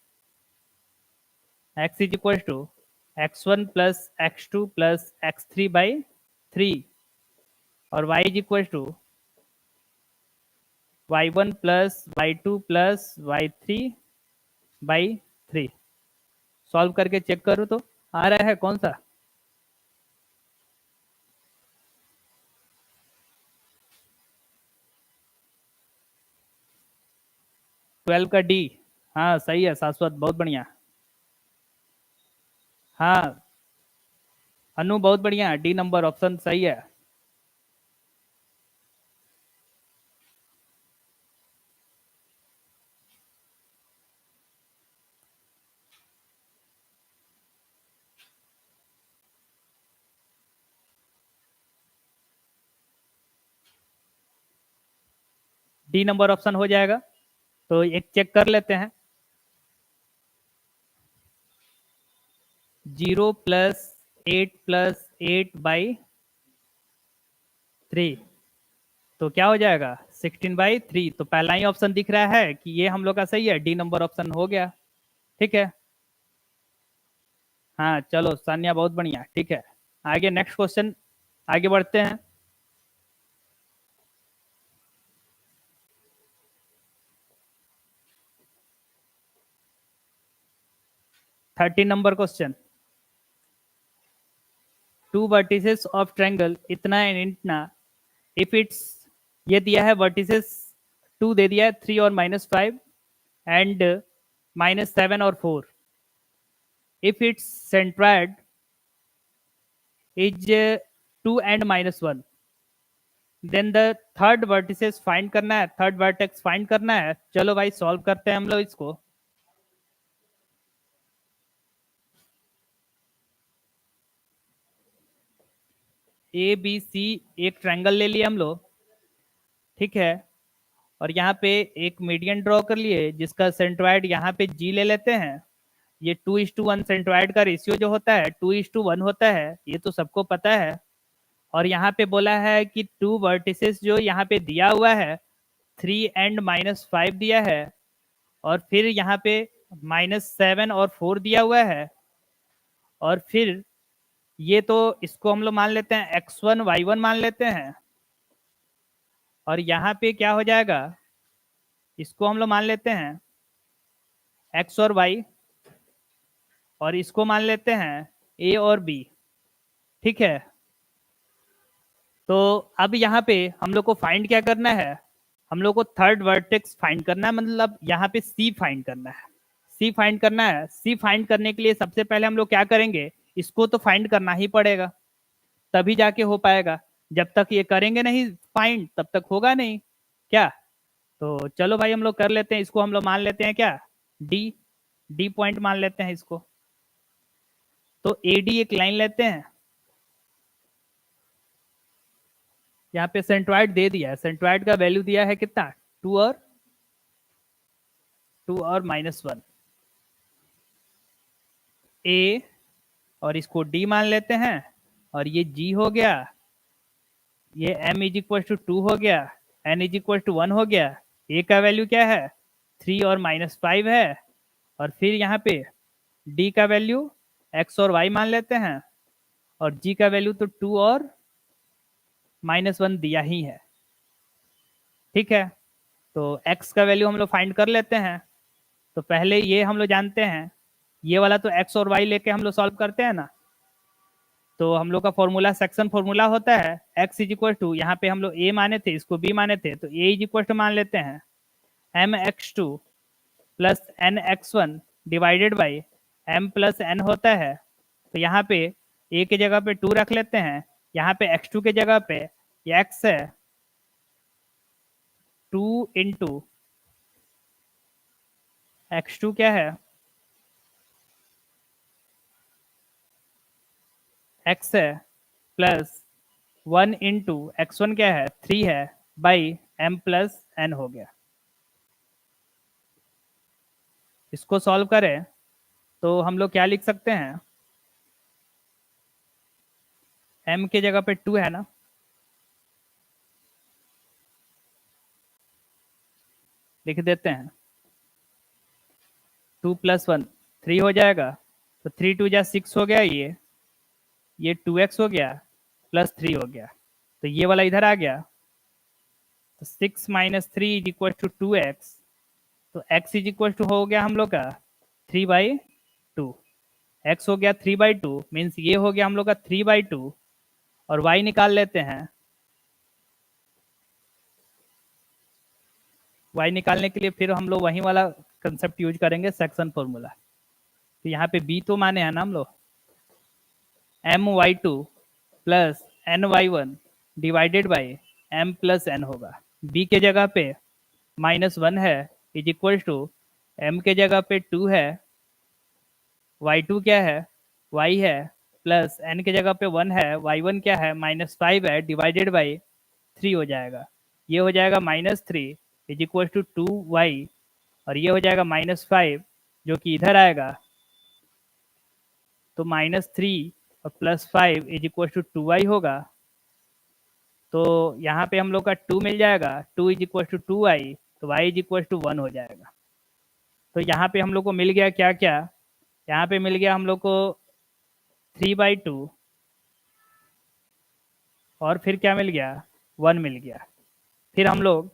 x is equal to x1 plus x2 plus x3/3 और y is equal to y1 plus y2 plus y3/3। Solve करके चेक करो तो आ रहा है कौन सा? 12 का डी। हाँ सही है शाश्वत, बहुत बढ़िया। हाँ अनु बहुत बढ़िया, डी नंबर ऑप्शन सही है। डी नंबर ऑप्शन हो जाएगा, तो एक चेक कर लेते हैं। 0 प्लस 8 प्लस 8/3, तो क्या हो जाएगा 16/3। तो पहला ही ऑप्शन दिख रहा है कि ये हम लोग का सही है, डी नंबर ऑप्शन हो गया। ठीक है, हाँ चलो सान्या बहुत बढ़िया। ठीक है, आगे नेक्स्ट क्वेश्चन, आगे बढ़ते हैं। 13 number question. Two vertices of triangle इतना एंड इतना, इफ इट्स, ये दिया है वर्टिसेस 2 दे दिया है, 3 और -5 एंड -7 और 4। If its centroid is 2 and -1, then the third vertices find करना है, थर्ड वर्टेक्स फाइंड करना है। चलो भाई सॉल्व करते हैं हम लोग इसको। ए बी सी एक ट्रायंगल ले लिए हम लोग, ठीक है, और यहाँ पे एक मीडियन ड्रॉ कर लिए जिसका सेंट्रोइड यहाँ पे जी ले लेते हैं। ये 2:1 सेंट्रोइड का रेशियो जो होता है 2:1 होता है, ये तो सबको पता है। और यहाँ पे बोला है कि टू वर्टिसेस जो यहाँ पे दिया हुआ है 3 एंड -5 दिया है, और फिर यहाँ पे -7 और 4 दिया हुआ है, और फिर ये तो इसको हम लोग मान लेते हैं x1 y1 मान लेते हैं, और यहाँ पे क्या हो जाएगा, इसको हम लोग मान लेते हैं x और y, और इसको मान लेते हैं a और b। ठीक है, तो अब यहाँ पे हम लोग को फाइंड क्या करना है, हम लोग को थर्ड वर्टेक्स फाइंड करना है, मतलब यहाँ पे सी फाइंड करना है। सी फाइंड करना है, सी फाइंड करने के लिए सबसे पहले हम लोग क्या करेंगे, इसको तो फाइंड करना ही पड़ेगा, तभी जाके हो पाएगा। जब तक ये करेंगे नहीं फाइंड, तब तक होगा नहीं क्या। तो चलो भाई हम लोग कर लेते हैं, इसको हम लोग मान लेते हैं क्या, डी। डी पॉइंट मान लेते हैं इसको। तो ए डी एक लाइन लेते हैं, यहाँ पे सेंट्रोइड दे दिया है, सेंट्रोइड का वैल्यू दिया है कितना, 2 और -1। ए और इसको डी मान लेते हैं, और ये जी हो गया, ये m इज इक्वल टू 2 हो गया, n इज इक्वल टू 1 हो गया। ए का वैल्यू क्या है 3 और -5 है, और फिर यहाँ पे d का वैल्यू x और y मान लेते हैं, और g का वैल्यू तो 2 और -1 दिया ही है। ठीक है, तो x का वैल्यू हम लोग फाइंड कर लेते हैं। तो पहले ये हम लोग जानते हैं, ये वाला तो x और y लेके हम लोग सॉल्व करते हैं ना, तो हम लोग का फॉर्मूला सेक्शन फॉर्मूला होता है x इज इक्वल टू, यहाँ पे हम लोग a माने थे, इसको b माने थे, तो a इज इक्वल टू मान लेते हैं mx2 plus nx1 divided by m plus n होता है। तो यहाँ पे a के जगह पे 2 रख लेते हैं, यहाँ पे x2 के जगह पे ये x है 2 इंटू x2 क्या है, x है, प्लस 1 इंटू x1 क्या है 3 है, बाई m प्लस n हो गया। इसको सॉल्व करें तो हम लोग क्या लिख सकते हैं, m के जगह पे 2 है ना, लिख देते हैं 2 + 1 3 हो जाएगा, तो 3 2 जा 6 हो गया, ये 2x हो गया प्लस 3 हो गया, तो ये वाला इधर आ गया, तो 6 - 3 इज इक्वल टू 2x, तो x इज इक्वल टू हो गया हम लोग का 3/2, x हो गया 3/2 मीन्स ये हो गया हम लोग का 3/2, और y निकाल लेते हैं। y निकालने के लिए फिर हम लोग वही वाला कंसेप्ट यूज करेंगे, सेक्शन फॉर्मूला। तो यहाँ पे b तो माने हैं ना हम लोग, my2 plus ny1 divided by m plus n होगा। b के जगह पे -1 है इज इक्वल टू m के जगह पे 2 है, y2 क्या है, y है, प्लस n के जगह पे 1 है, y1 क्या है, -5 है, डिवाइडेड बाई 3 हो जाएगा। ये हो जाएगा -3 इज इक्वल टू 2y, और ये हो जाएगा -5 जो कि इधर आएगा, तो -3 और +5 इज इक्वल टू 2y होगा। तो यहाँ पे हम लोग का 2 मिल जाएगा, 2 इज इक्वल टू 2y, तो y इज इक्वल टू 1 हो जाएगा। तो यहाँ पे हम लोग को मिल गया क्या क्या, यहाँ पे मिल गया हम लोग को 3/2, और फिर क्या मिल गया, 1 मिल गया। फिर हम लोग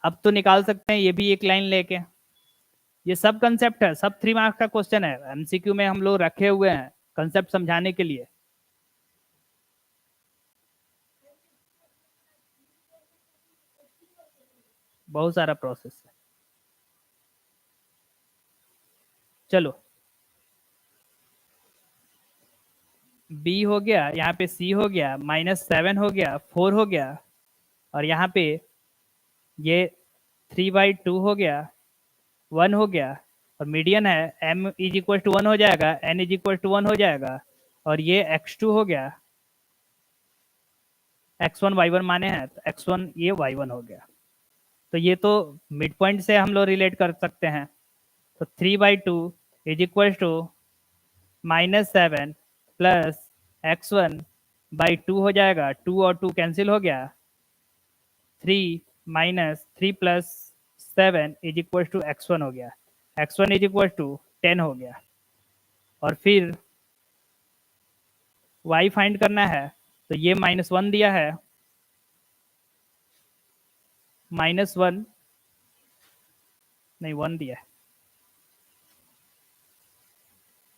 अब तो निकाल सकते हैं ये भी एक लाइन लेके, ये सब कंसेप्ट है, सब 3 मार्क्स का क्वेश्चन है, एमसीक्यू में हम लोग रखे हुए हैं कंसेप्ट समझाने के लिए। बहुत सारा प्रोसेस है। चलो b हो गया, यहाँ पे c हो गया, -7 हो गया, 4 हो गया, और यहाँ पे ये 3/2 हो गया, 1 हो गया, और मीडियन है m इज इक्वल टू 1 हो जाएगा, n इज इक्वल टू 1 हो जाएगा, और ये x2 हो गया, x1 y1 माने हैं, तो x1 ये y1 हो गया। तो ये तो मिड पॉइंट से हम लोग रिलेट कर सकते हैं। तो 3/2 is equal to -7 plus x1/2 हो जाएगा, 2 और 2 कैंसिल हो गया, 3 plus 7 is equal to x1 हो गया, x1 इज इक्वल टू 10 हो गया। और फिर y फाइंड करना है, तो ये -1 दिया है, -1 नहीं 1 दिया है,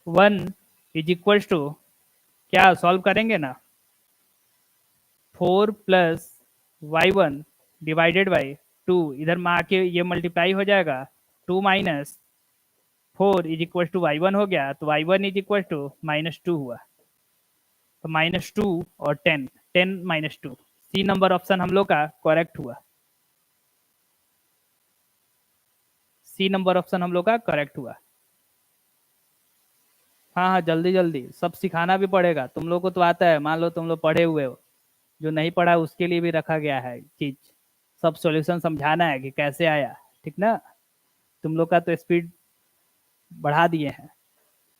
1 इज इक्वल टू क्या सॉल्व करेंगे ना, 4 प्लस y1 डिवाइडेड बाई 2, इधर में आके ये मल्टीप्लाई हो जाएगा, 2 minus 4 is equal to y1 हो गया, तो y1 इज इक्वल टू -2 हुआ, तो -2 और 10, 10 - 2, सी नंबर ऑप्शन हम लोग का करेक्ट हुआ, सी नंबर ऑप्शन हम लोग का करेक्ट हुआ। हाँ हाँ, जल्दी जल्दी सब सिखाना भी पड़ेगा, तुम लोग को तो आता है, मान लो तुम लोग पढ़े हुए हो, जो नहीं पढ़ा उसके लिए भी रखा गया है चीज, सब सॉल्यूशन समझाना है कि कैसे आया, ठीक ना। तुम लोग का तो स्पीड बढ़ा दिए हैं,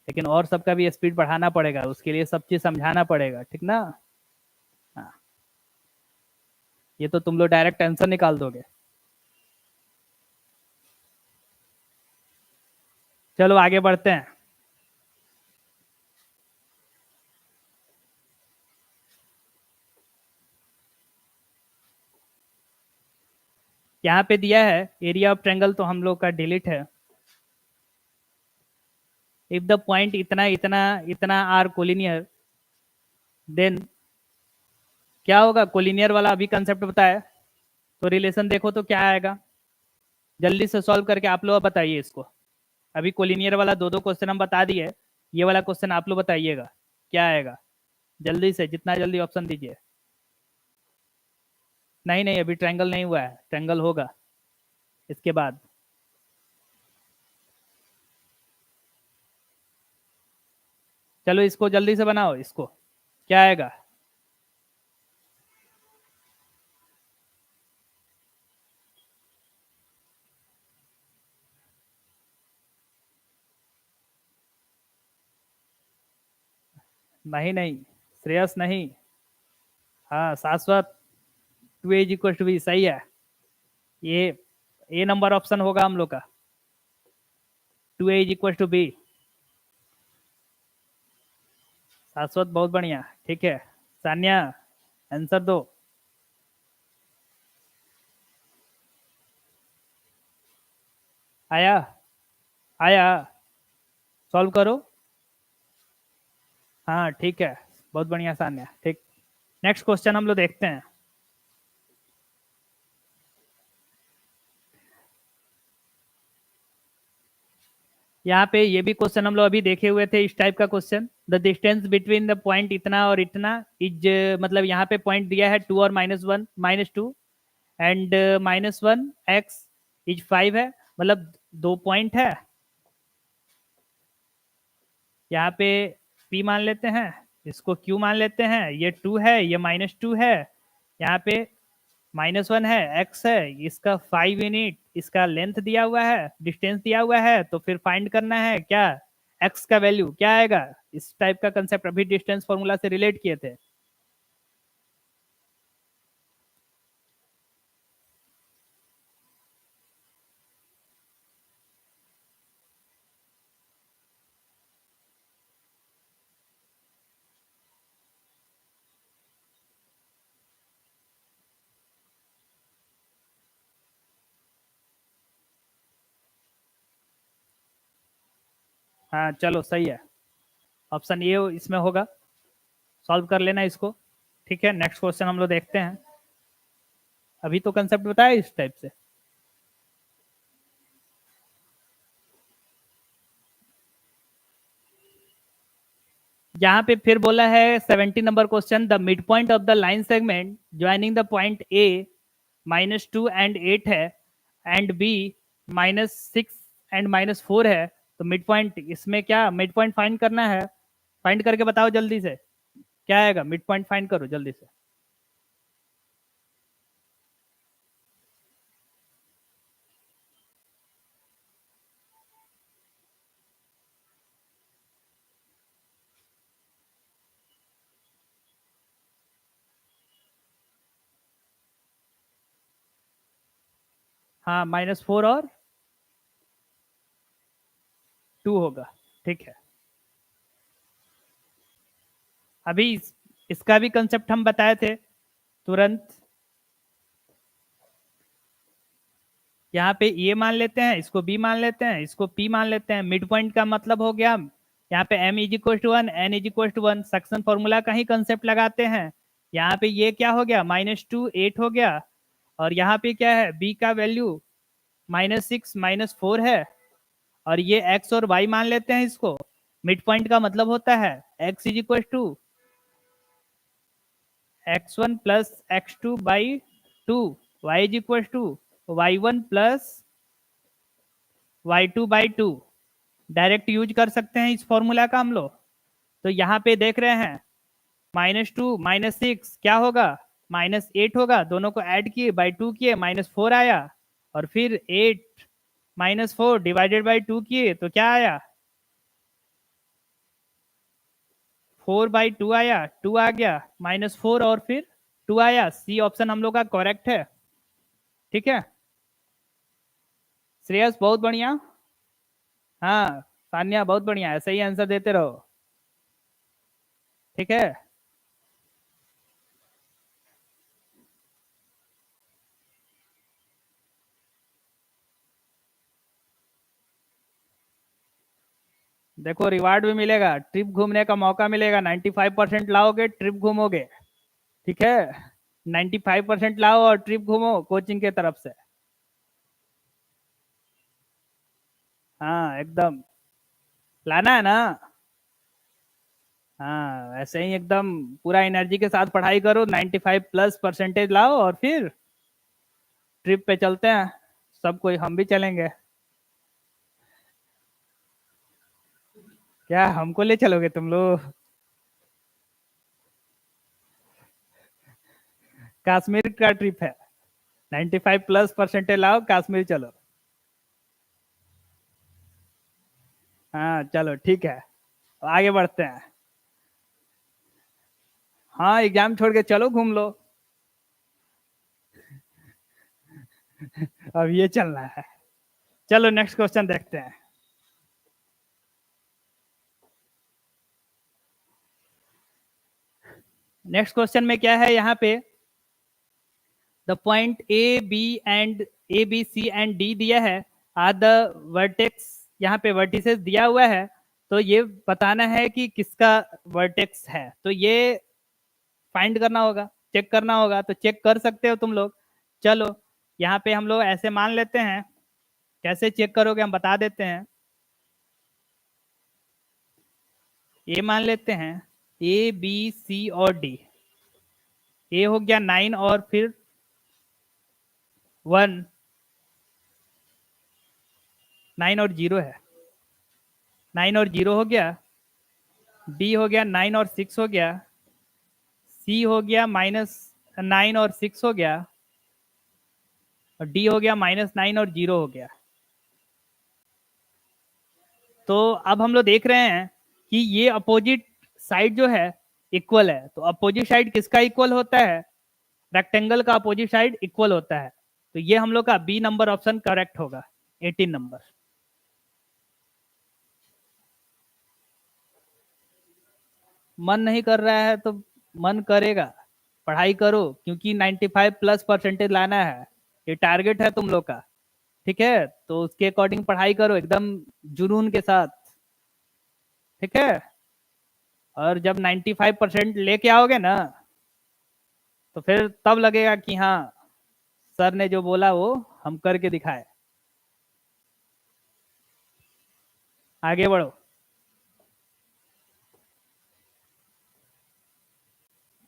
लेकिन और सबका भी स्पीड बढ़ाना पड़ेगा, उसके लिए सब चीज़ समझाना पड़ेगा, ठीक ना। हाँ, ये तो तुम लोग डायरेक्ट आंसर निकाल दोगे। चलो आगे बढ़ते हैं। यहाँ पे दिया है एरिया ऑफ ट्रायंगल, तो हम लोग का डिलीट है। इफ द पॉइंट इतना इतना इतना आर कोलिनियर, देन क्या होगा, कोलिनियर वाला अभी कंसेप्ट बताया, तो रिलेशन देखो तो क्या आएगा, जल्दी से सॉल्व करके आप लोग बताइए इसको। अभी कोलिनियर वाला दो दो क्वेश्चन हम बता दिए, ये वाला क्वेश्चन आप लोग बताइएगा क्या आएगा, जल्दी से, जितना जल्दी ऑप्शन दीजिए। नहीं नहीं, अभी ट्रायंगल नहीं हुआ है, ट्रायंगल होगा इसके बाद। चलो इसको जल्दी से बनाओ, इसको क्या आएगा, नहीं नहीं, श्रेयस नहीं। हाँ Shashwat, two as equal to B सही है। ये ए नंबर ऑप्शन होगा हम लोग का, two as equal to B. Shashwat बहुत बढ़िया, ठीक है। सान्या आंसर दो। आया, आया, सॉल्व करो। हाँ ठीक है, बहुत बढ़िया सान्या, ठीक। नेक्स्ट क्वेश्चन हम लोग देखते हैं। यहाँ पे ये भी क्वेश्चन हम लोग अभी देखे हुए थे, इस टाइप का question. The distance between the point इतना और इतना इज, मतलब यहाँ पे पॉइंट दिया है 2 और -1, -2 एंड -1 x इज 5 है। मतलब दो पॉइंट है, यहाँ पे p मान लेते हैं, इसको q मान लेते हैं, ये 2 है, ये -2 है, यहाँ पे -1 है, x है, इसका 5 यूनिट, इसका लेंथ दिया हुआ है, डिस्टेंस दिया हुआ है, तो फिर फाइंड करना है क्या, x का वैल्यू क्या आएगा। इस टाइप का कंसेप्ट अभी डिस्टेंस फॉर्मूला से रिलेट किए थे। हाँ चलो सही है, ऑप्शन ए इसमें होगा, सॉल्व कर लेना इसको। ठीक है, नेक्स्ट क्वेश्चन हम लोग देखते हैं। अभी तो कंसेप्ट बताया इस टाइप से। यहाँ पे फिर बोला है 70 number question, the mid point of the line segment joining the point A -2 and 8 है, एंड बी -6 एंड -4 है। तो मिड पॉइंट, इसमें क्या मिड पॉइंट फाइंड करना है, फाइंड करके बताओ जल्दी से, क्या आएगा, मिड पॉइंट फाइंड करो जल्दी से। हाँ -4 और 2 होगा, ठीक है। अभी इसका भी कंसेप्ट हम बताए थे तुरंत। यहाँ पे ए मान लेते हैं, इसको बी मान लेते हैं, इसको पी मान लेते हैं। मिड पॉइंट का मतलब हो गया, यहाँ पे m is equal to 1, n is equal to 1, section formula का ही कंसेप्ट लगाते हैं। यहाँ पे ये क्या हो गया, -2 8 हो गया, और यहाँ पे क्या है, b का वैल्यू -6 -4 है, और ये x और y मान लेते हैं इसको। मिड पॉइंट का मतलब होता है x is equal to x1 plus x2 by 2, y is equal to y1 plus y2/2। Direct use कर सकते हैं इस फॉर्मूला का हम लोग। तो यहाँ पे देख रहे हैं, -2 -6 क्या होगा, -8 होगा, दोनों को ऐड किए, बाई 2 किए, -4 आया, और फिर 8 -4 डिवाइडेड बाई 2 किए तो क्या आया, 4/2 आया, 2 आ गया, -4 और फिर 2 आया। सी ऑप्शन हम लोग का करेक्ट है, ठीक है। श्रेयस बहुत बढ़िया। हाँ सान्या बहुत बढ़िया, ऐसे ही आंसर देते रहो, ठीक है। देखो रिवार्ड भी मिलेगा, ट्रिप घूमने का मौका मिलेगा, 95% लाओगे ट्रिप घूमोगे, ठीक है। 95% लाओ और ट्रिप घूमो कोचिंग के तरफ से। हाँ एकदम, लाना है ना। हाँ ऐसे ही एकदम पूरा एनर्जी के साथ पढ़ाई करो, 95+ परसेंटेज लाओ, और फिर ट्रिप पे चलते हैं सब कोई, हम भी चलेंगे। क्या हमको ले चलोगे तुम लोग, कश्मीर का ट्रिप है, 95+ परसेंटेज लाओ, कश्मीर चलो। हाँ चलो ठीक है, आगे बढ़ते हैं। हाँ, एग्जाम छोड़ के चलो घूम लो। अब ये चलना है। चलो नेक्स्ट क्वेश्चन देखते हैं। नेक्स्ट क्वेश्चन में क्या है यहाँ पे, the point A B and A B C and D दिया है, आर द वर्टेक्स, यहाँ पे वर्टिसेस दिया हुआ है, तो ये बताना है कि किसका वर्टेक्स है। तो ये फाइंड करना होगा, चेक करना होगा। तो चेक कर सकते हो तुम लोग। चलो यहाँ पे हम लोग ऐसे मान लेते हैं, कैसे चेक करोगे हम बता देते हैं। ए मान लेते हैं, ए बी सी और डी। ए हो गया 9 और फिर 1, 9 और 0 है, 9 और 0 हो गया। डी हो गया 9 और 6 हो गया। सी हो गया -9 और 6 हो गया। और डी हो गया -9 और 0 हो गया। तो अब हम लोग देख रहे हैं कि ये अपोजिट साइड जो है इक्वल है। तो अपोजिट साइड किसका इक्वल होता है? रेक्टेंगल का अपोजिट साइड इक्वल होता है। तो ये हम लोग का बी नंबर ऑप्शन करेक्ट होगा, 18 नंबर। मन नहीं कर रहा है तो मन करेगा, पढ़ाई करो, क्योंकि 95 प्लस परसेंटेज लाना है, ये टारगेट है तुम लोग का। ठीक है, तो उसके अकॉर्डिंग पढ़ाई करो एकदम जुनून के साथ। ठीक है, और जब 95% लेके आओगे ना, तो फिर तब लगेगा कि हाँ, सर ने जो बोला वो हम करके दिखाए। आगे बढ़ो।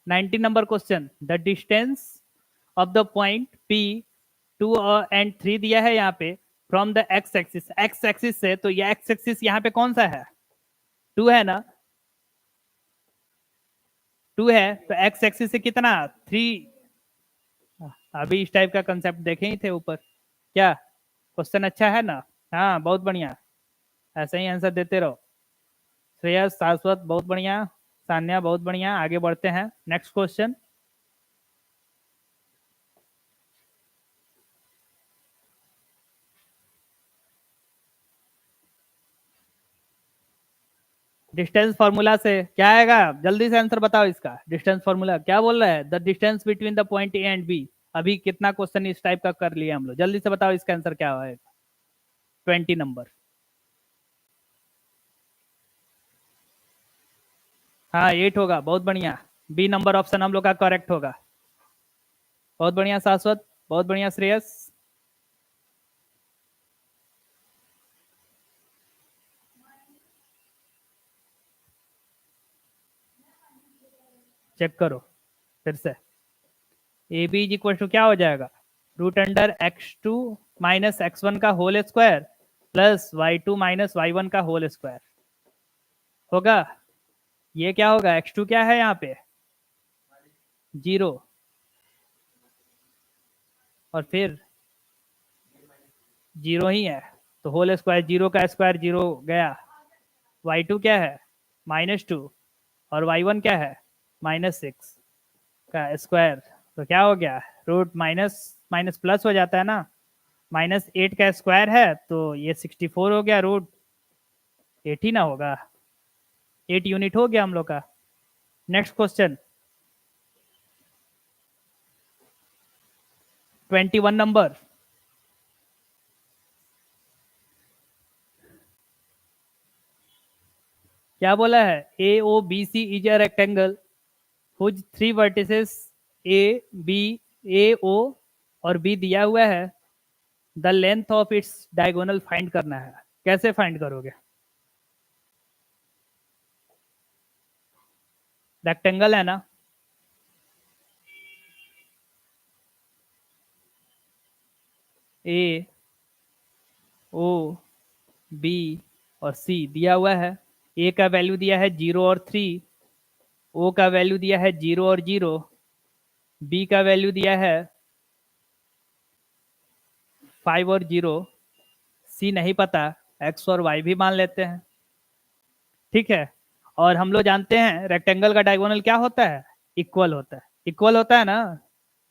19 number question, the distance of the point P 2 and 3 दिया है यहाँ पे, from the x axis, x axis से। तो ये एक्स एक्सिस यहाँ पे कौन सा है? 2 है ना, 2 है, तो एक्स एक्सिस से कितना? 3। अभी इस टाइप का कंसेप्ट देखे ही थे ऊपर। क्या क्वेश्चन अच्छा है ना? हाँ, बहुत बढ़िया, ऐसे ही आंसर देते रहो। श्रेयस, शाश्वत बहुत बढ़िया, सान्या बहुत बढ़िया। आगे बढ़ते हैं, नेक्स्ट क्वेश्चन। डिस्टेंस फॉर्मूला से क्या आएगा? जल्दी से आंसर बताओ इसका। डिस्टेंस फॉर्मूला क्या बोल रहा है? The distance between the point A and B. अभी कितना क्वेश्चन इस टाइप का कर लिया हम लोग, जल्दी से बताओ इसका आंसर क्या आएगा? 20 नंबर। हाँ, 8 होगा, बहुत बढ़िया। बी नंबर ऑप्शन हम लोग का करेक्ट होगा। बहुत बढ़िया शाश्वत, बहुत बढ़िया श्रेयस। चेक करो फिर से। A B is equal to क्या हो जाएगा? √x2 माइनस x1 का whole square plus y2 minus y1 का होल स्क्वायर होगा। ये क्या होगा? x2 क्या है यहाँ पे? 0, और फिर 0 ही है, तो होल स्क्वायर, 0 का स्क्वायर 0 गया। y2 क्या है? -2, और y1 क्या है? -6 का स्क्वायर। तो क्या हो गया? रूट माइनस माइनस प्लस हो जाता है ना, -8 का स्क्वायर है, तो ये 64 हो गया। रूट 8 ही ना होगा, 8 यूनिट हो गया हम लोग का। Next question, 21 number. क्या बोला है? A O B C is a rectangle whose 3 vertices A B, A O और बी दिया हुआ है। The length of its diagonal find करना है। कैसे फाइंड करोगे? रेक्टेंगल है ना, ए ओ बी और सी दिया हुआ है। ए का वैल्यू दिया है 0 और 3, ओ का वैल्यू दिया है 0 और 0, बी का वैल्यू दिया है 5 और 0, सी नहीं पता, एक्स और वाई भी मान लेते हैं। ठीक है, और हम लोग जानते हैं रेक्टेंगल का डायगोनल क्या होता है? इक्वल होता है, इक्वल होता है ना,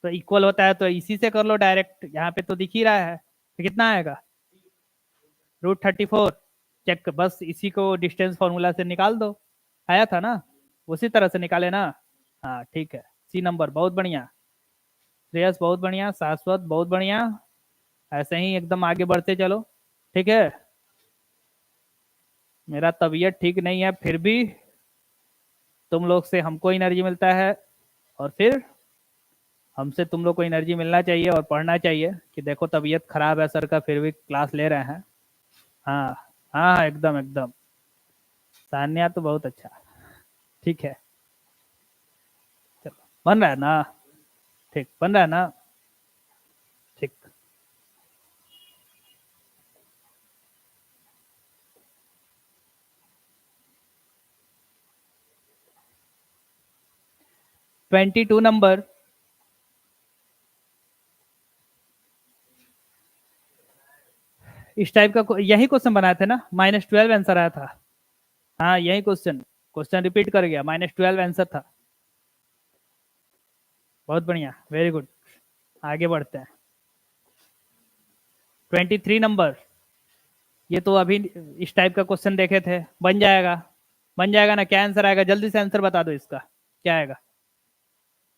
तो इक्वल होता है तो इसी से कर लो डायरेक्ट, यहाँ पे तो दिख ही रहा है, तो कितना आएगा √34। चेक, बस इसी को डिस्टेंस फॉर्मूला से निकाल दो, आया था ना, उसी तरह से निकाले ना। हाँ ठीक है, सी नंबर, बहुत बढ़िया श्रेयस, बहुत बढ़िया शाश्वत, बहुत बढ़िया, ऐसे ही एकदम आगे बढ़ते चलो। ठीक है, मेरा तबीयत ठीक नहीं है, फिर भी तुम लोग से हमको एनर्जी मिलता है, और फिर हमसे तुम लोग को एनर्जी मिलना चाहिए और पढ़ना चाहिए कि देखो तबीयत खराब है सर का, फिर भी क्लास ले रहे हैं। हाँ हाँ हाँ, एकदम एकदम, सान्या तो बहुत अच्छा। ठीक है, चलो, बन रहा है ना, ठीक, बन रहा है ना, ठीक। (22) नंबर, इस टाइप का यही क्वेश्चन बनाए थे ना, -12 आंसर आया था। हाँ यही क्वेश्चन, क्वेश्चन रिपीट कर गया, -12 आंसर था। बहुत बढ़िया, वेरी गुड, आगे बढ़ते हैं। 23 नंबर, ये तो अभी इस टाइप का क्वेश्चन देखे थे, बन जाएगा, बन जाएगा ना, क्या आंसर आएगा, जल्दी से आंसर बता दो इसका, क्या आएगा,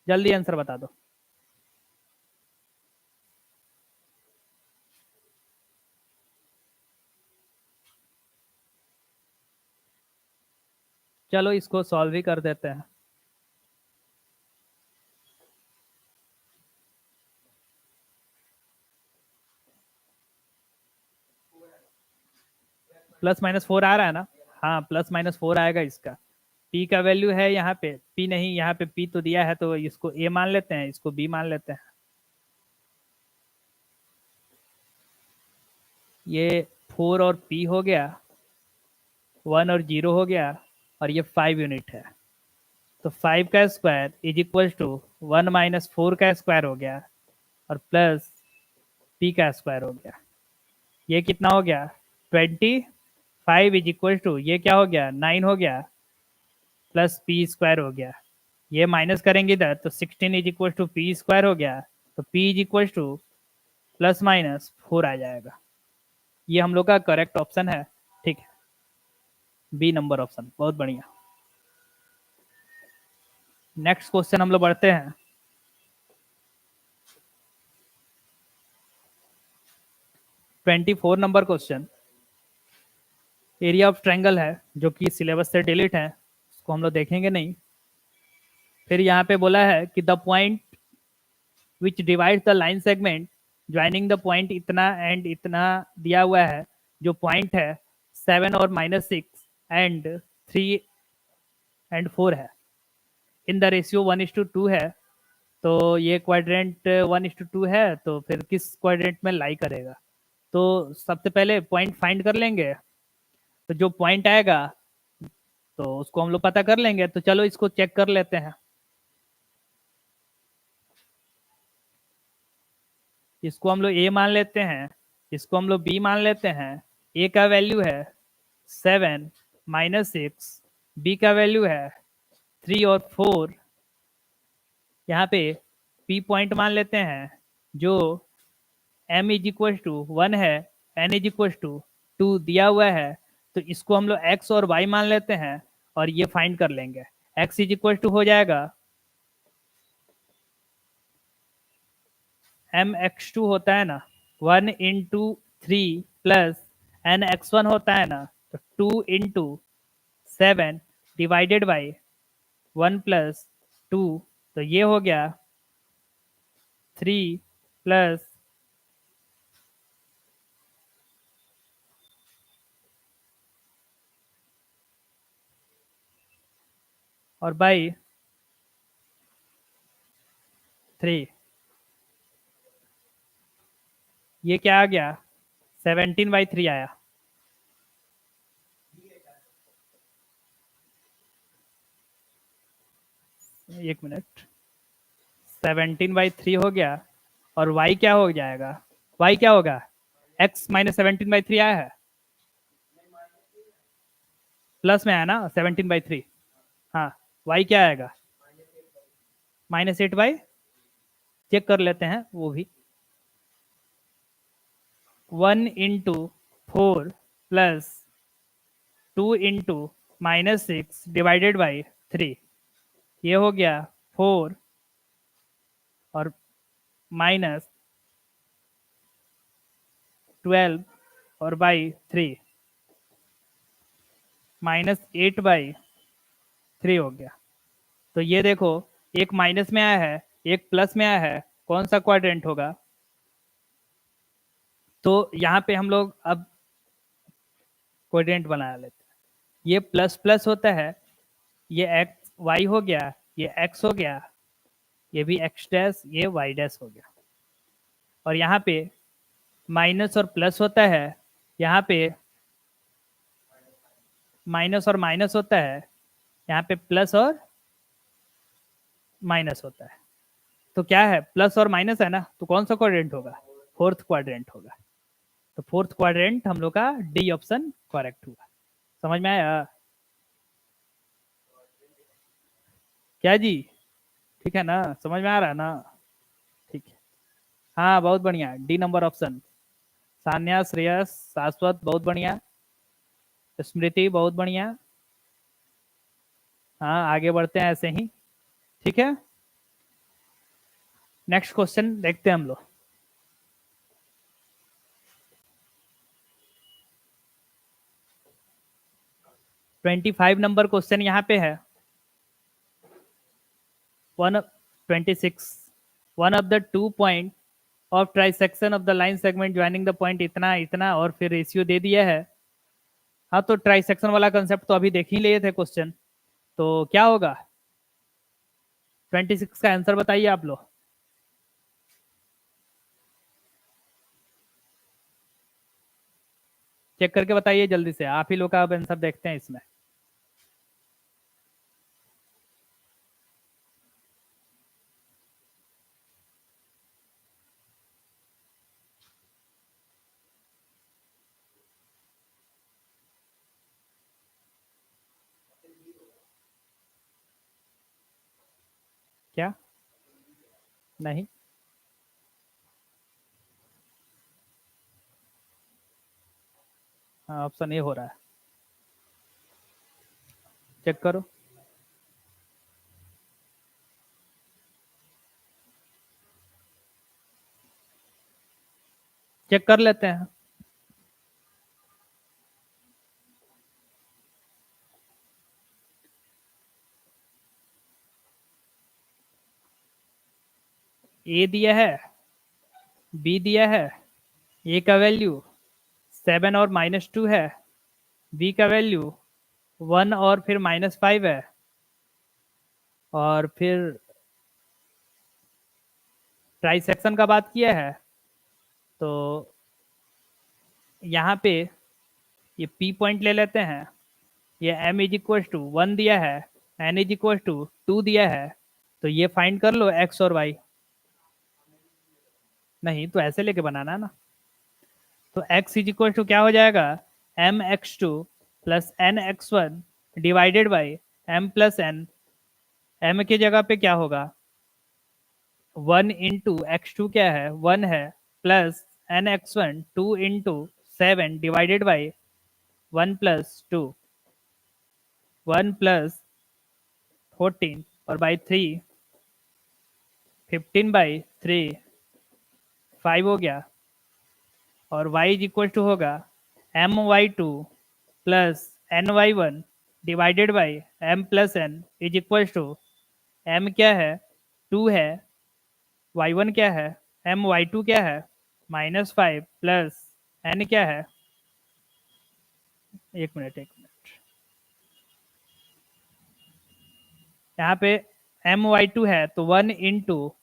जल्दी आंसर बता दो। चलो इसको सॉल्व ही कर देते हैं। +-4 आ रहा है ना, हाँ +-4 आएगा इसका। p का वैल्यू है यहाँ पे, p नहीं, यहाँ पे p तो दिया है, तो इसको a मान लेते हैं, इसको b मान लेते हैं। ये 4 और p हो गया, 1 और 0 हो गया, और ये 5 यूनिट है, तो 5 का स्क्वायर इज इक्वल टू 1 - 4 का स्क्वायर हो गया, और प्लस p का स्क्वायर हो गया। ये कितना हो गया 25 इज इक्वल टू, ये क्या हो गया 9 हो गया, प्लस पी स्क्वायर हो गया। ये माइनस करेंगे इधर, तो 16 is equal to P square हो गया, तो p इज इक्वल टू +-4 आ जाएगा। ये हम लोग का करेक्ट ऑप्शन है, ठीक है, बी नंबर ऑप्शन, बहुत बढ़िया। नेक्स्ट क्वेश्चन हम लोग बढ़ते हैं। 24 number question, area of triangle है, जो कि सिलेबस से डिलीट है, उसको हम लोग देखेंगे नहीं। फिर यहाँ पे बोला है कि the point which divide the line segment joining the point इतना एंड इतना दिया हुआ है, जो पॉइंट है 7 और -6 एंड 3 एंड 4 है, इन द रेशियो 1:2 है, तो ये क्वाड्रेंट 1:2 है, तो फिर किस क्वाड्रेंट में लाई करेगा। तो सबसे पहले पॉइंट फाइंड कर लेंगे, तो जो पॉइंट आएगा तो उसको हम लोग पता कर लेंगे, तो चलो इसको चेक कर लेते हैं। इसको हम लोग ए मान लेते हैं, इसको हम लोग बी मान लेते हैं। ए का वैल्यू है 7 -6, बी का वैल्यू है 3 और 4, यहाँ पे पी पॉइंट मान लेते हैं, जो m इज इक्वल टू 1 है, n इज इक्वल टू 2 दिया हुआ है, तो इसको हम लोग x और y मान लेते हैं, और ये फाइंड कर लेंगे। x इज इक्वल टू हो जाएगा mx2 होता है ना, 1 × 3 प्लस nx1 होता है ना, तो 2 × 7 डिवाइडेड बाई 1 + 2, तो ये हो गया 3 प्लस और बाई 3, ये क्या आ गया 17/3 आया। एक मिनट, 17/3 हो गया, और y क्या हो जाएगा, y क्या होगा, x -17/3 आया है, प्लस में आया ना 17/3, हाँ y क्या आएगा -8/, चेक कर लेते हैं वो भी। 1 into 4 plus 2 into -6 divided by 3, ये हो गया 4 और -12 और बाई 3, -8/3 हो गया। तो ये देखो, एक माइनस में आया है, एक प्लस में आया है, कौन सा क्वाड्रेंट होगा? तो यहाँ पे हम लोग अब क्वाड्रेंट बना लेते हैं। ये प्लस प्लस होता है, ये एक्स वाई हो गया, ये एक्स हो गया, ये भी एक्स डैश, ये वाई डैश हो गया। और यहाँ पे माइनस और प्लस होता है, यहाँ पे माइनस और माइनस होता है, यहाँ पे प्लस और माइनस होता है। तो क्या है, प्लस और माइनस है ना, तो कौन सा क्वाड्रेंट होगा? फोर्थ क्वाड्रेंट होगा। तो फोर्थ क्वाड्रेंट हम लोग का डी ऑप्शन करेक्ट हुआ। समझ में आया क्या जी? ठीक है ना, समझ में आ रहा है ना? ठीक है, हाँ बहुत बढ़िया, D number option. Sanya, Shreyas, Shashwat बहुत बढ़िया, स्मृति बहुत बढ़िया। हाँ आगे बढ़ते हैं ऐसे ही, ठीक है। नेक्स्ट क्वेश्चन देखते हैं हम लोग। ट्वेंटी 25 नंबर क्वेश्चन यहाँ पे है। 26, one of the 2 point of trisection of the line segment joining the point इतना इतना, और फिर रेशियो दे दिया है। हाँ तो ट्राइसेक्शन वाला कंसेप्ट तो अभी देख ही लिए थे क्वेश्चन, तो क्या होगा? 26 का आंसर बताइए आप लोग। चेक करके बताइए जल्दी से, आप ही लोग का अब आंसर देखते हैं इसमें। क्या? नहीं, हाँ ऑप्शन ए हो रहा है, चेक करो। चेक कर लेते हैं। ए दिया है, बी दिया है, ए का वैल्यू 7 और -2 है, बी का वैल्यू 1 और फिर -5 है, और फिर ट्राइसेक्शन का बात किया है। तो यहाँ पे ये पी पॉइंट ले लेते हैं, ये m इज इक्वल टू 1 दिया है, n इज इक्वल टू 2 दिया है, तो ये फाइंड कर लो x और y। नहीं तो ऐसे लेके बनाना है ना, तो x इज इक्वल टू क्या हो जाएगा, mx2 plus nx1 divided by m plus n। m की जगह पे क्या होगा, 1 इंटू x2 क्या है, 1 है, plus nx1 2 into 7 divided by 1 plus 2, 1 plus 14 और बाई 3, 15/3, 5 हो गया। और y इज इक्वल टू होगा my2 plus ny1 divided by m plus n is equal to m क्या है, 2 है, y1 क्या है, my2 क्या है, -5 प्लस n क्या है, एक मिनट यहाँ पे my2 है तो 1 इंटू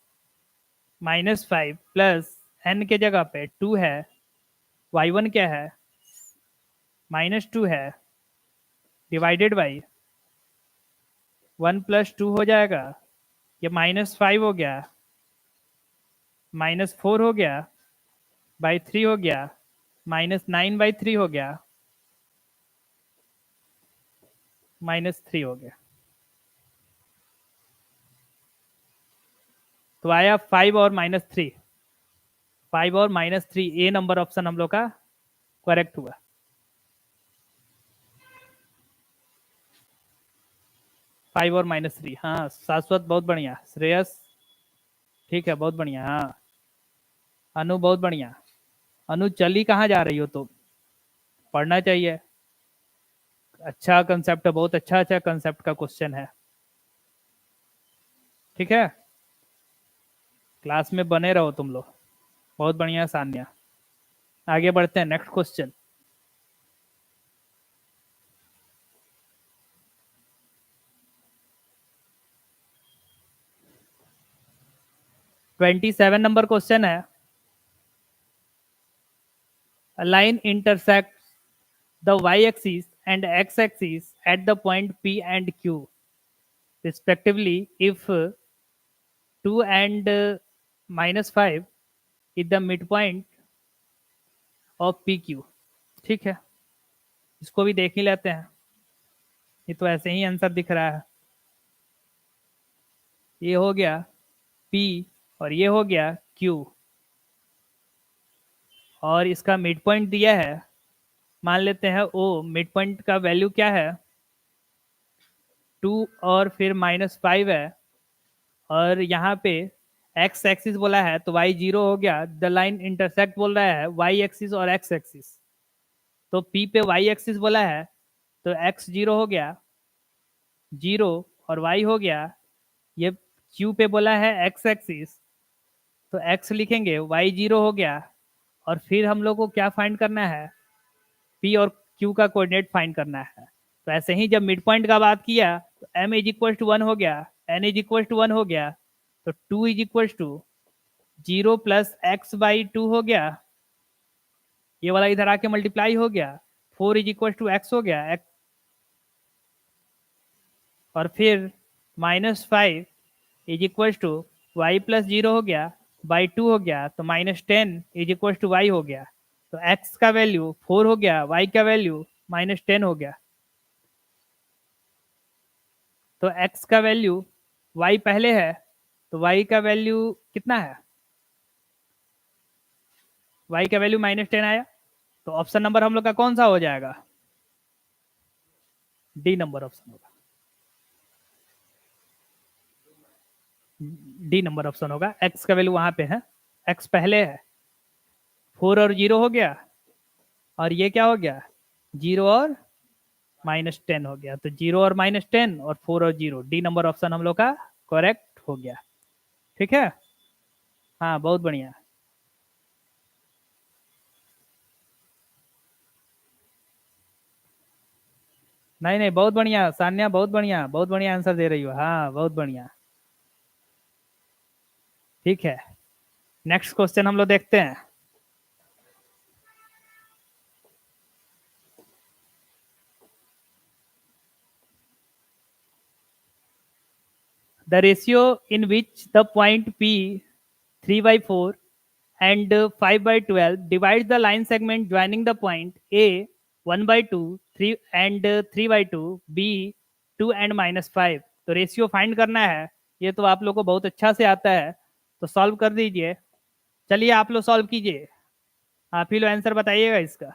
-5 प्लस n के जगह पे 2 है, y1 क्या है, -2 है, डिवाइडेड बाई 1 प्लस 2 हो जाएगा, ये -5 हो गया, -4 हो गया, बाई 3 हो गया, -9/3 हो गया, -3 हो गया। तो आया 5 और -3, 5 और -3, ए नंबर ऑप्शन हम लोग का करेक्ट हुआ। फाइव और -3, हाँ शाश्वत बहुत बढ़िया, श्रेयस ठीक है बहुत बढ़िया, हाँ अनु बहुत बढ़िया। अनु चली कहाँ जा रही हो तो पढ़ना चाहिए। अच्छा कंसेप्ट है, बहुत अच्छा अच्छा कंसेप्ट का क्वेश्चन है। ठीक है, क्लास में बने रहो तुम लोग। बहुत बढ़िया सान्या। आगे बढ़ते हैं, next question. Twenty seven number question है। A line intersects the y-axis and x-axis at the point P and Q, respectively, if 2 and -5 is the midpoint of PQ। ठीक है, इसको भी देख ही लेते हैं। ये तो ऐसे ही आंसर दिख रहा है। ये हो गया P और ये हो गया Q, और इसका मिड पॉइंट दिया है, मान लेते हैं O। मिड पॉइंट का वैल्यू क्या है, 2 और फिर -5 है, और यहाँ पे एक्स एक्सिस बोला है तो वाई जीरो हो गया। द लाइन इंटरसेक्ट बोल रहा है वाई एक्सिस और एक्स एक्सिस, तो पी पे वाई एक्सिस बोला है तो एक्स जीरो हो गया, जीरो, और वाई हो गया। ये क्यू पे बोला है एक्स एक्सिस, तो एक्स लिखेंगे, वाई जीरो हो गया। और फिर हम लोग को क्या फाइंड करना है, पी और क्यू का कोऑर्डिनेट फाइंड करना है। तो ऐसे ही जब मिड पॉइंट का बात किया तो एम इज इक्वल टू 1 हो गया, एन इज इक्वल टू 1 हो गया, तो 2 is equal to 0 plus x by 2 हो गया। ये वाला इधर आके मल्टीप्लाई हो गया, 4 इज इक्वल टू एक्स हो गया x, और फिर -5 is equal to y plus zero हो गया, बाई 2 हो गया, तो -10 इज इक्वल टू वाई हो गया। तो x का वैल्यू 4 हो गया, y का वैल्यू -10 हो गया। तो x का वैल्यू, y पहले है तो y का वैल्यू कितना है, y का वैल्यू -10 आया। तो ऑप्शन नंबर हम लोग का कौन सा हो जाएगा, डी नंबर ऑप्शन होगा। डी नंबर ऑप्शन होगा, x का वैल्यू वहां पे है, x पहले है, 4 और 0 हो गया, और ये क्या हो गया, 0 और -10 हो गया। तो 0 और -10 और 4 और 0, डी नंबर ऑप्शन हम लोग का करेक्ट हो गया। ठीक है, हाँ बहुत बढ़िया। नहीं नहीं बहुत बढ़िया सान्या, बहुत बढ़िया, बहुत बढ़िया आंसर दे रही हो, हाँ बहुत बढ़िया। ठीक है, नेक्स्ट क्वेश्चन हम लोग देखते हैं। The ratio in which the point P 3/4 and 5/12 divides the line segment joining the point A 1/2, 3 and 3/2, B 2 and -5। तो रेशियो फाइंड करना है, ये तो आप लोग को बहुत अच्छा से आता है, तो सॉल्व कर दीजिए। चलिए आप लोग सॉल्व कीजिए, आप ही लोग आंसर बताइएगा इसका।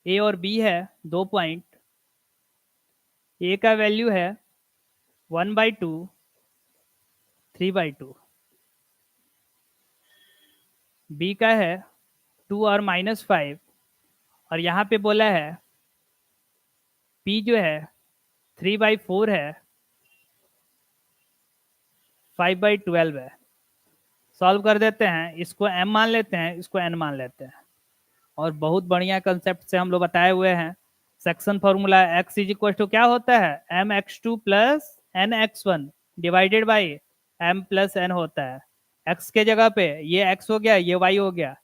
ए और बी है दो पॉइंट, ए का वैल्यू है 1/2, 3/2, बी का है 2 और -5, और यहाँ पे बोला है पी जो है 3/4 है, 5/12 है। सॉल्व कर देते हैं, इसको m मान लेते हैं, इसको n मान लेते हैं, और बहुत बढ़िया कंसेप्ट से हम लोग बताए हुए हैं। Section formula x is equal to क्या होता है, mx2 plus nx1 divided by m plus n होता है। x के जगह पे ये x हो गया, ये y हो गया,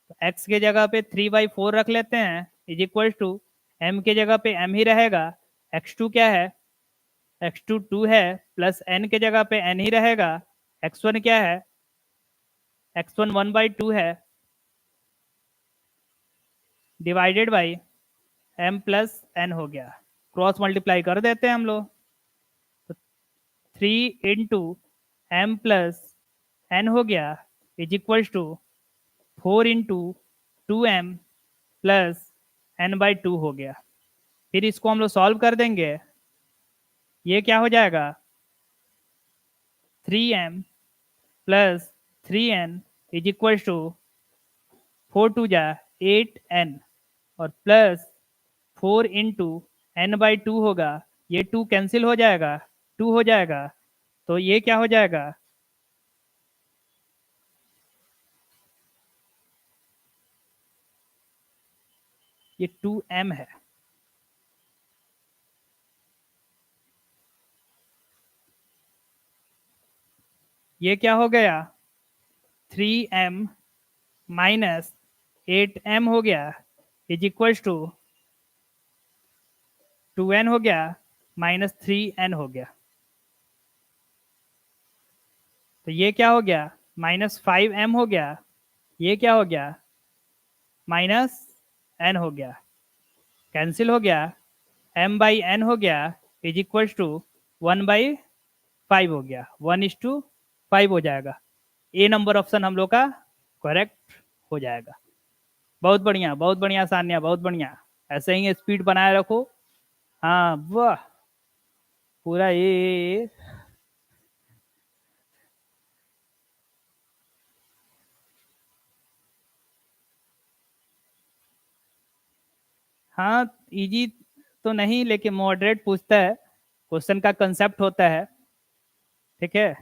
तो x के जगह पे 3/4 रख लेते हैं इज इक्वल टू m के जगह पे m ही रहेगा, x2 क्या है, x2 2 है, प्लस n के जगह पे n ही रहेगा, x1 क्या है, x1 1/2 है, divided by m plus n हो गया, क्रॉस मल्टीप्लाई कर देते हैं हम लोग। तो 3 × m प्लस n हो गया is equals to 4 × 2m plus n/2 हो गया। फिर इसको हम लोग सॉल्व कर देंगे, ये क्या हो जाएगा, 3m plus 3n is equals to 4 × 2 = 8n और प्लस 4 × n/2 होगा, ये 2 कैंसिल हो जाएगा, 2 हो जाएगा, तो ये क्या हो जाएगा, ये 2m है। ये क्या हो गया, 3m माइनस 8m हो गया इज इक्वल्स टू 2n हो गया माइनस 3n हो गया। तो ये क्या हो गया, -5m हो गया, ये क्या हो गया, -n हो गया, कैंसिल हो गया, m/n हो गया इज इक्वल्स टू 1/5 हो गया, 1:5 हो जाएगा। ए नंबर ऑप्शन हम लोग का करेक्ट हो जाएगा। बहुत बढ़िया सान्या, बहुत बढ़िया, ऐसे ही स्पीड बनाए रखो। हाँ वाह, पूरा ये। हाँ इजी तो नहीं, लेकिन मॉडरेट पूछता है, क्वेश्चन का कंसेप्ट होता है, ठीक है,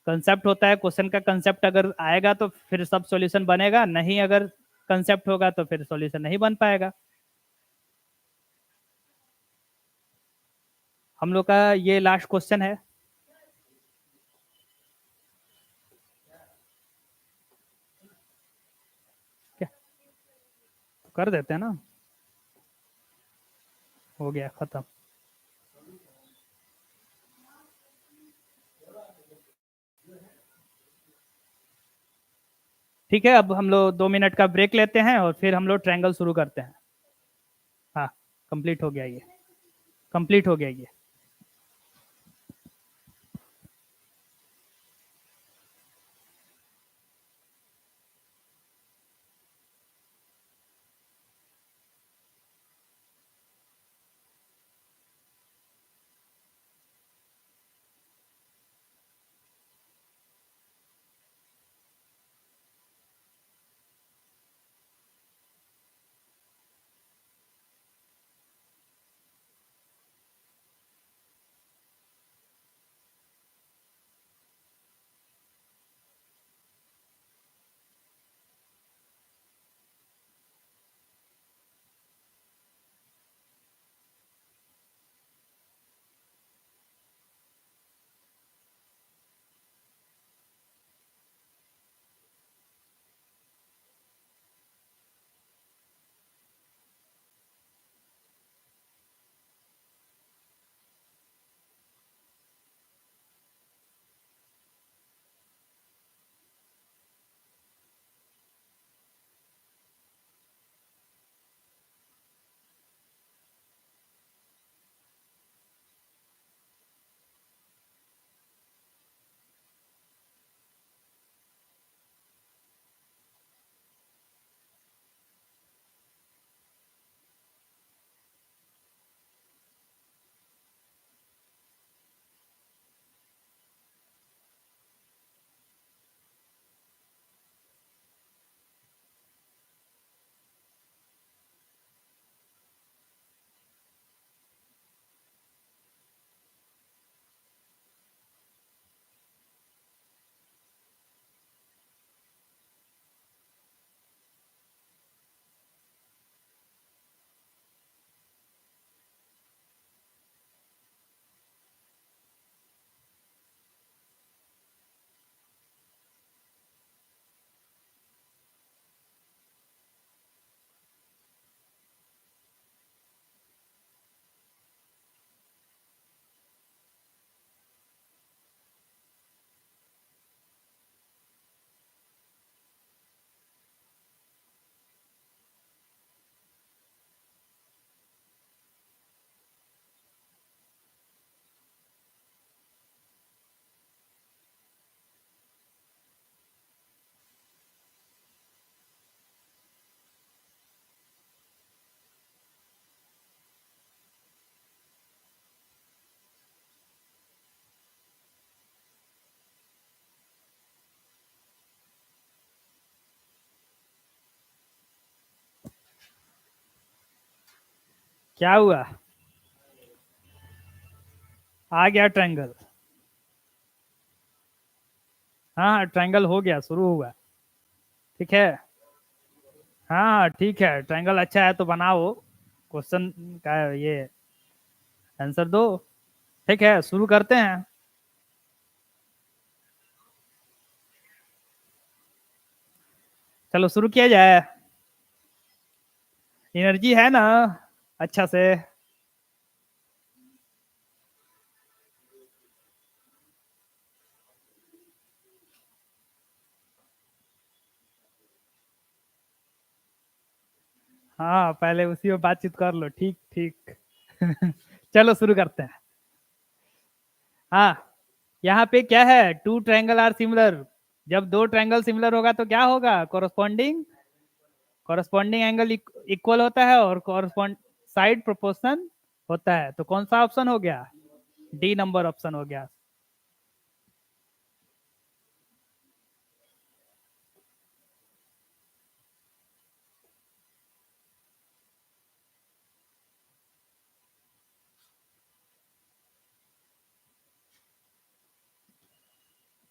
कंसेप्ट होता है, क्वेश्चन का कंसेप्ट अगर आएगा तो फिर सब सॉल्यूशन बनेगा, नहीं अगर कंसेप्ट होगा तो फिर सॉल्यूशन नहीं बन पाएगा। हम लोग का ये लास्ट क्वेश्चन है। क्या तो कर देते हैं ना, हो गया खत्म। ठीक है, अब हम लोग 2 मिनट का ब्रेक लेते हैं और फिर हम लोग ट्रायंगल शुरू करते हैं। हाँ, कंप्लीट हो गया ये, कंप्लीट हो गया ये। क्या हुआ? आ गया ट्रायंगल। हाँ ट्रायंगल हो गया, शुरू हुआ। ठीक है। हाँ ठीक है, ट्रायंगल अच्छा है तो बनाओ। क्वेश्चन का ये आंसर दो। ठीक है, शुरू करते हैं। चलो शुरू किया जाए। एनर्जी है ना अच्छा से? हाँ पहले उसी में बातचीत कर लो, ठीक ठीक। चलो शुरू करते हैं। हाँ, यहाँ पे क्या है, टू ट्रायंगल आर सिमिलर। जब दो ट्रायंगल सिमिलर होगा तो क्या होगा, कोरस्पॉन्डिंग कोरस्पॉन्डिंग एंगल इक्वल होता है और कोरस्पॉन्ड साइड प्रोपोर्शन होता है। तो कौन सा ऑप्शन हो गया? डी नंबर ऑप्शन हो गया।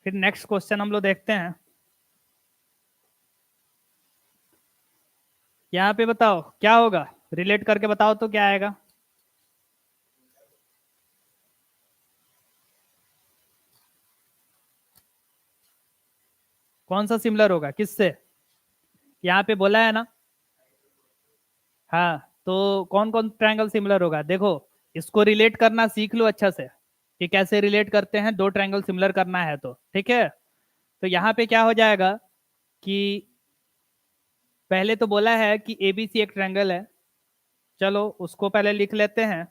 फिर नेक्स्ट क्वेश्चन हम लोग देखते हैं। यहाँ पे बताओ क्या होगा, रिलेट करके बताओ तो क्या आएगा। कौन सा सिमिलर होगा किससे? यहाँ पे बोला है ना। हाँ, तो कौन कौन ट्रायंगल सिमिलर होगा, देखो इसको रिलेट करना सीख लो अच्छा से कि कैसे रिलेट करते हैं, दो ट्रायंगल सिमिलर करना है तो ठीक है। तो यहाँ पे क्या हो जाएगा कि पहले तो बोला है कि एबीसी एक ट्रायंगल है। चलो उसको पहले लिख लेते हैं।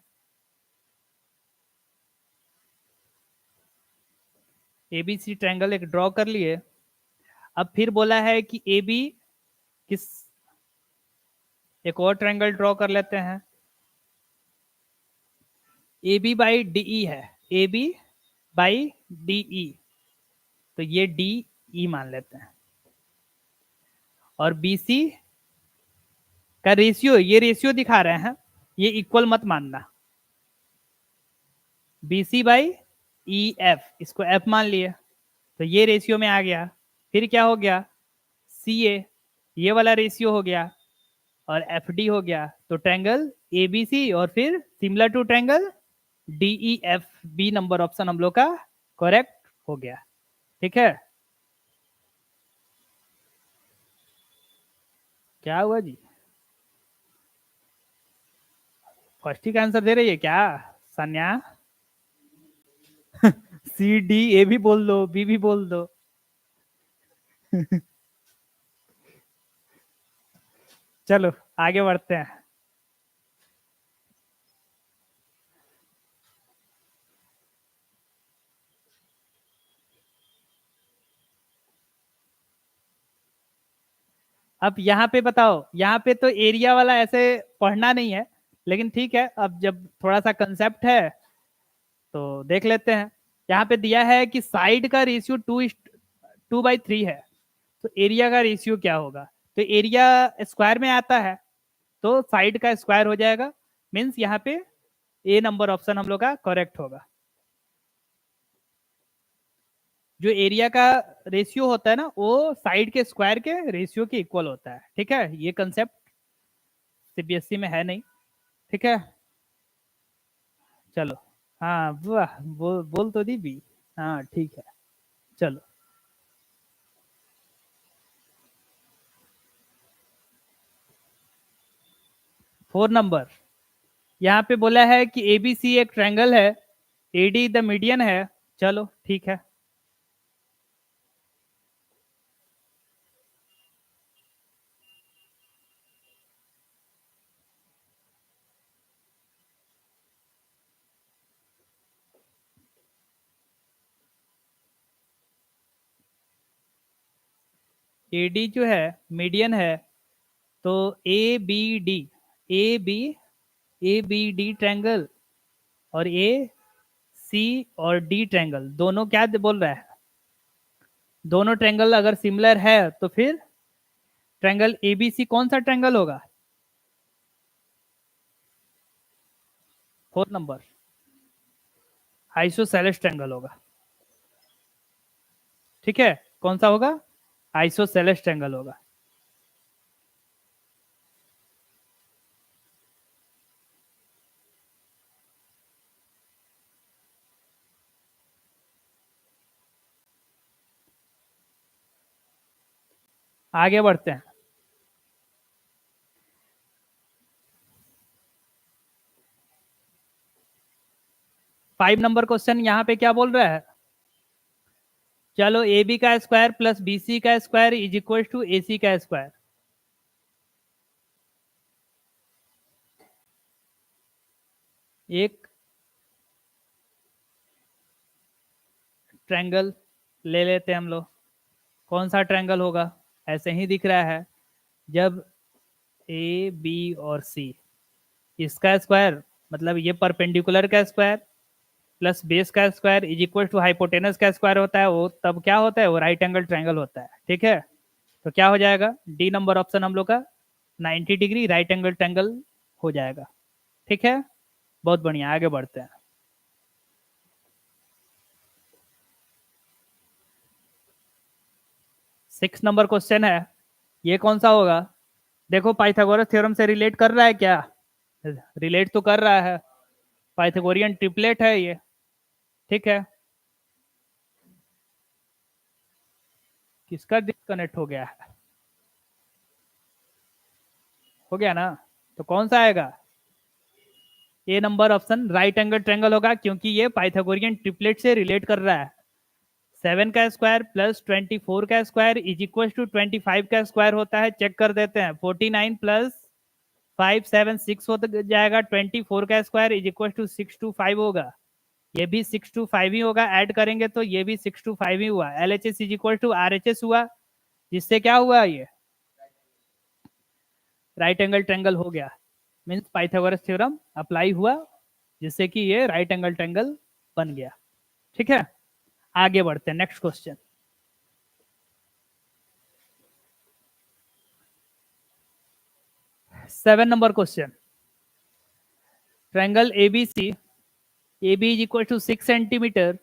एबीसी ट्रायंगल एक ड्रॉ कर लिए। अब फिर बोला है कि ए बी किस, एक और ट्रायंगल ड्रॉ कर लेते हैं। A B by D E है, A B by D E, तो ये डी ई मान लेते हैं। और बी सी का रेशियो, ये रेशियो दिखा रहे हैं, ये इक्वल मत मानना। B C by E F, इसको एफ मान लिए तो ये रेशियो में आ गया। फिर क्या हो गया, सी ए, ये वाला रेशियो हो गया, और एफ डी हो गया। तो ट्रायंगल ए बी सी और फिर similar to triangle D E F, B number option हम लोग का करेक्ट हो गया। ठीक है। क्या हुआ जी? फर्स्ट ही का आंसर दे रही है क्या सन्या? सी डी ए भी बोल दो, बी भी बोल दो। चलो आगे बढ़ते हैं। अब यहाँ पे बताओ, यहाँ पे तो एरिया वाला ऐसे पढ़ना नहीं है, लेकिन ठीक है अब जब थोड़ा सा कंसेप्ट है तो देख लेते हैं। यहाँ पे दिया है कि साइड का रेशियो 2:3 है, तो एरिया का रेशियो क्या होगा। तो एरिया स्क्वायर में आता है, तो साइड का स्क्वायर हो जाएगा। मीन्स यहाँ पे ए नंबर ऑप्शन हम लोग का करेक्ट होगा। जो एरिया का रेशियो होता है ना, वो साइड के स्क्वायर के रेशियो के इक्वल होता है। ठीक है, ये कंसेप्ट सीबीएसई में है नहीं। ठीक है। चलो। हाँ वाह, बोल तो दी भी। हाँ ठीक है। चलो 4 नंबर। यहाँ पे बोला है कि एबीसी एक ट्रायंगल है, एडी द मीडियन है। चलो ठीक है। एडी जो है मीडियन है, तो A B D, A B, A B D triangle और ए सी और डी ट्रायंगल दोनों क्या बोल रहा है, दोनों ट्रायंगल अगर सिमिलर है तो फिर ट्रायंगल एबीसी कौन सा ट्रायंगल होगा? 4 नंबर आइसोसेलेस ट्रायंगल होगा। ठीक है, कौन सा होगा? आइसोसेलेस ट्रायंगल होगा। आगे बढ़ते हैं। 5 नंबर क्वेश्चन यहाँ पे क्या बोल रहा है? चलो, ए बी का स्क्वायर प्लस बी सी का स्क्वायर इज इक्वल टू ए सी का स्क्वायर। एक ट्रायंगल ले लेते हैं हम लोग। कौन सा ट्रायंगल होगा? ऐसे ही दिख रहा है। जब ए बी और सी, इसका स्क्वायर मतलब ये परपेंडिकुलर का स्क्वायर प्लस बेस का square is equal to hypotenuse का स्क्वायर होता है, वो तब क्या होता है? वो राइट एंगल ट्रायंगल होता है। ठीक है, तो क्या हो जाएगा? डी नंबर ऑप्शन हम लोग का 90 डिग्री राइट एंगल ट्रायंगल हो जाएगा। ठीक है, बहुत बढ़िया, आगे बढ़ते हैं। 6 नंबर क्वेश्चन है, ये कौन सा होगा? देखो, पाइथागोरस थ्योरम से रिलेट कर रहा है क्या? रिलेट तो कर रहा है, पाइथागोरियन ट्रिपलेट है ये। ठीक है, किसका डिस्कनेक्ट हो गया है? हो गया ना? तो कौन सा आएगा? A number option right angle triangle होगा, क्योंकि ये पाइथागोरियन ट्रिपलेट से रिलेट कर रहा है। 7 का स्क्वायर प्लस 24 का स्क्वायर इज इक्वल टू 25 का स्क्वायर होता है। चेक कर देते हैं। 49 प्लस 5 7 6 हो जाएगा। 24 का स्क्वायर इज इक्वल टू 625 होगा। ये भी 625 ही होगा। ऐड करेंगे तो ये भी 625 ही हुआ। L H S is equal to R H S हुआ, जिससे क्या हुआ? ये राइट एंगल ट्रायंगल हो गया। मीन्स पाइथागोरस थ्योरम अप्लाई हुआ, जिससे कि ये राइट एंगल ट्रायंगल बन गया। ठीक है, आगे बढ़ते हैं। Next question. 7 number question. Triangle ABC, AB is equal to 6 centimetre,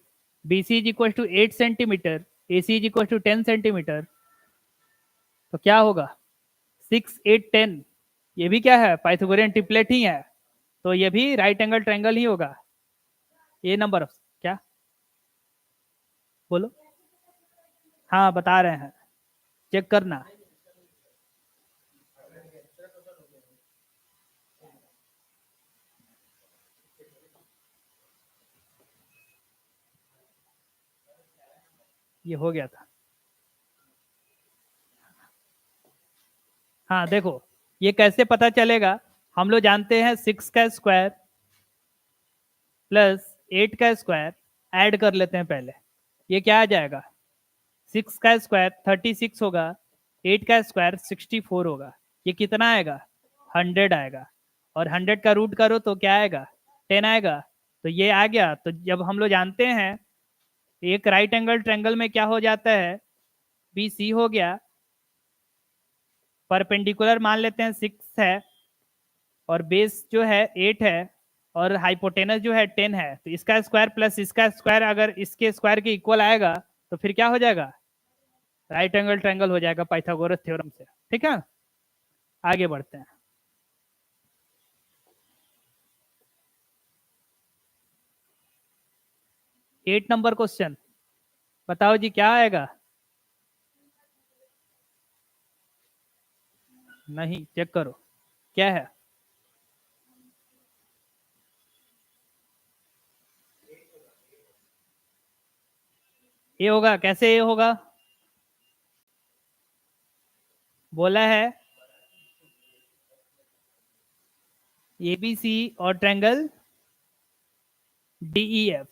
BC is equal to 8 centimetre, AC is equal to 10 centimetre. तो क्या होगा? 6 8 10, ये भी क्या है? पाइथागोरियन ट्रिपलेट ही है, तो ये भी राइट एंगल ट्रायंगल ही होगा। ए नंबर क्या? बोलो। हाँ, बता रहे हैं, चेक करना। ये हो गया था। हाँ देखो, ये कैसे पता चलेगा? हम लोग जानते हैं 6 का स्क्वायर प्लस 8 का स्क्वायर, ऐड कर लेते हैं पहले। ये क्या आ जाएगा? 6 का स्क्वायर 36 होगा, 8 का स्क्वायर 64 होगा। ये कितना आएगा? 100 आएगा। और 100 का रूट करो तो क्या आएगा? 10 आएगा। तो ये आ गया। तो जब हम लोग जानते हैं एक राइट एंगल ट्रायंगल में क्या हो जाता है? बी सी हो गया, परपेंडिकुलर मान लेते हैं 6 है, और बेस जो है 8 है, और हाइपोटेनस जो है 10 है। तो इसका स्क्वायर प्लस इसका स्क्वायर अगर इसके स्क्वायर के इक्वल आएगा तो फिर क्या हो जाएगा? राइट एंगल ट्रायंगल हो जाएगा पाइथागोरस थ्योरम से। ठीक है, आगे बढ़ते हैं। 8 नंबर क्वेश्चन, बताओ जी क्या आएगा? नहीं, चेक करो क्या है। ये होगा। कैसे ये होगा? बोला है एबीसी और triangle D E F.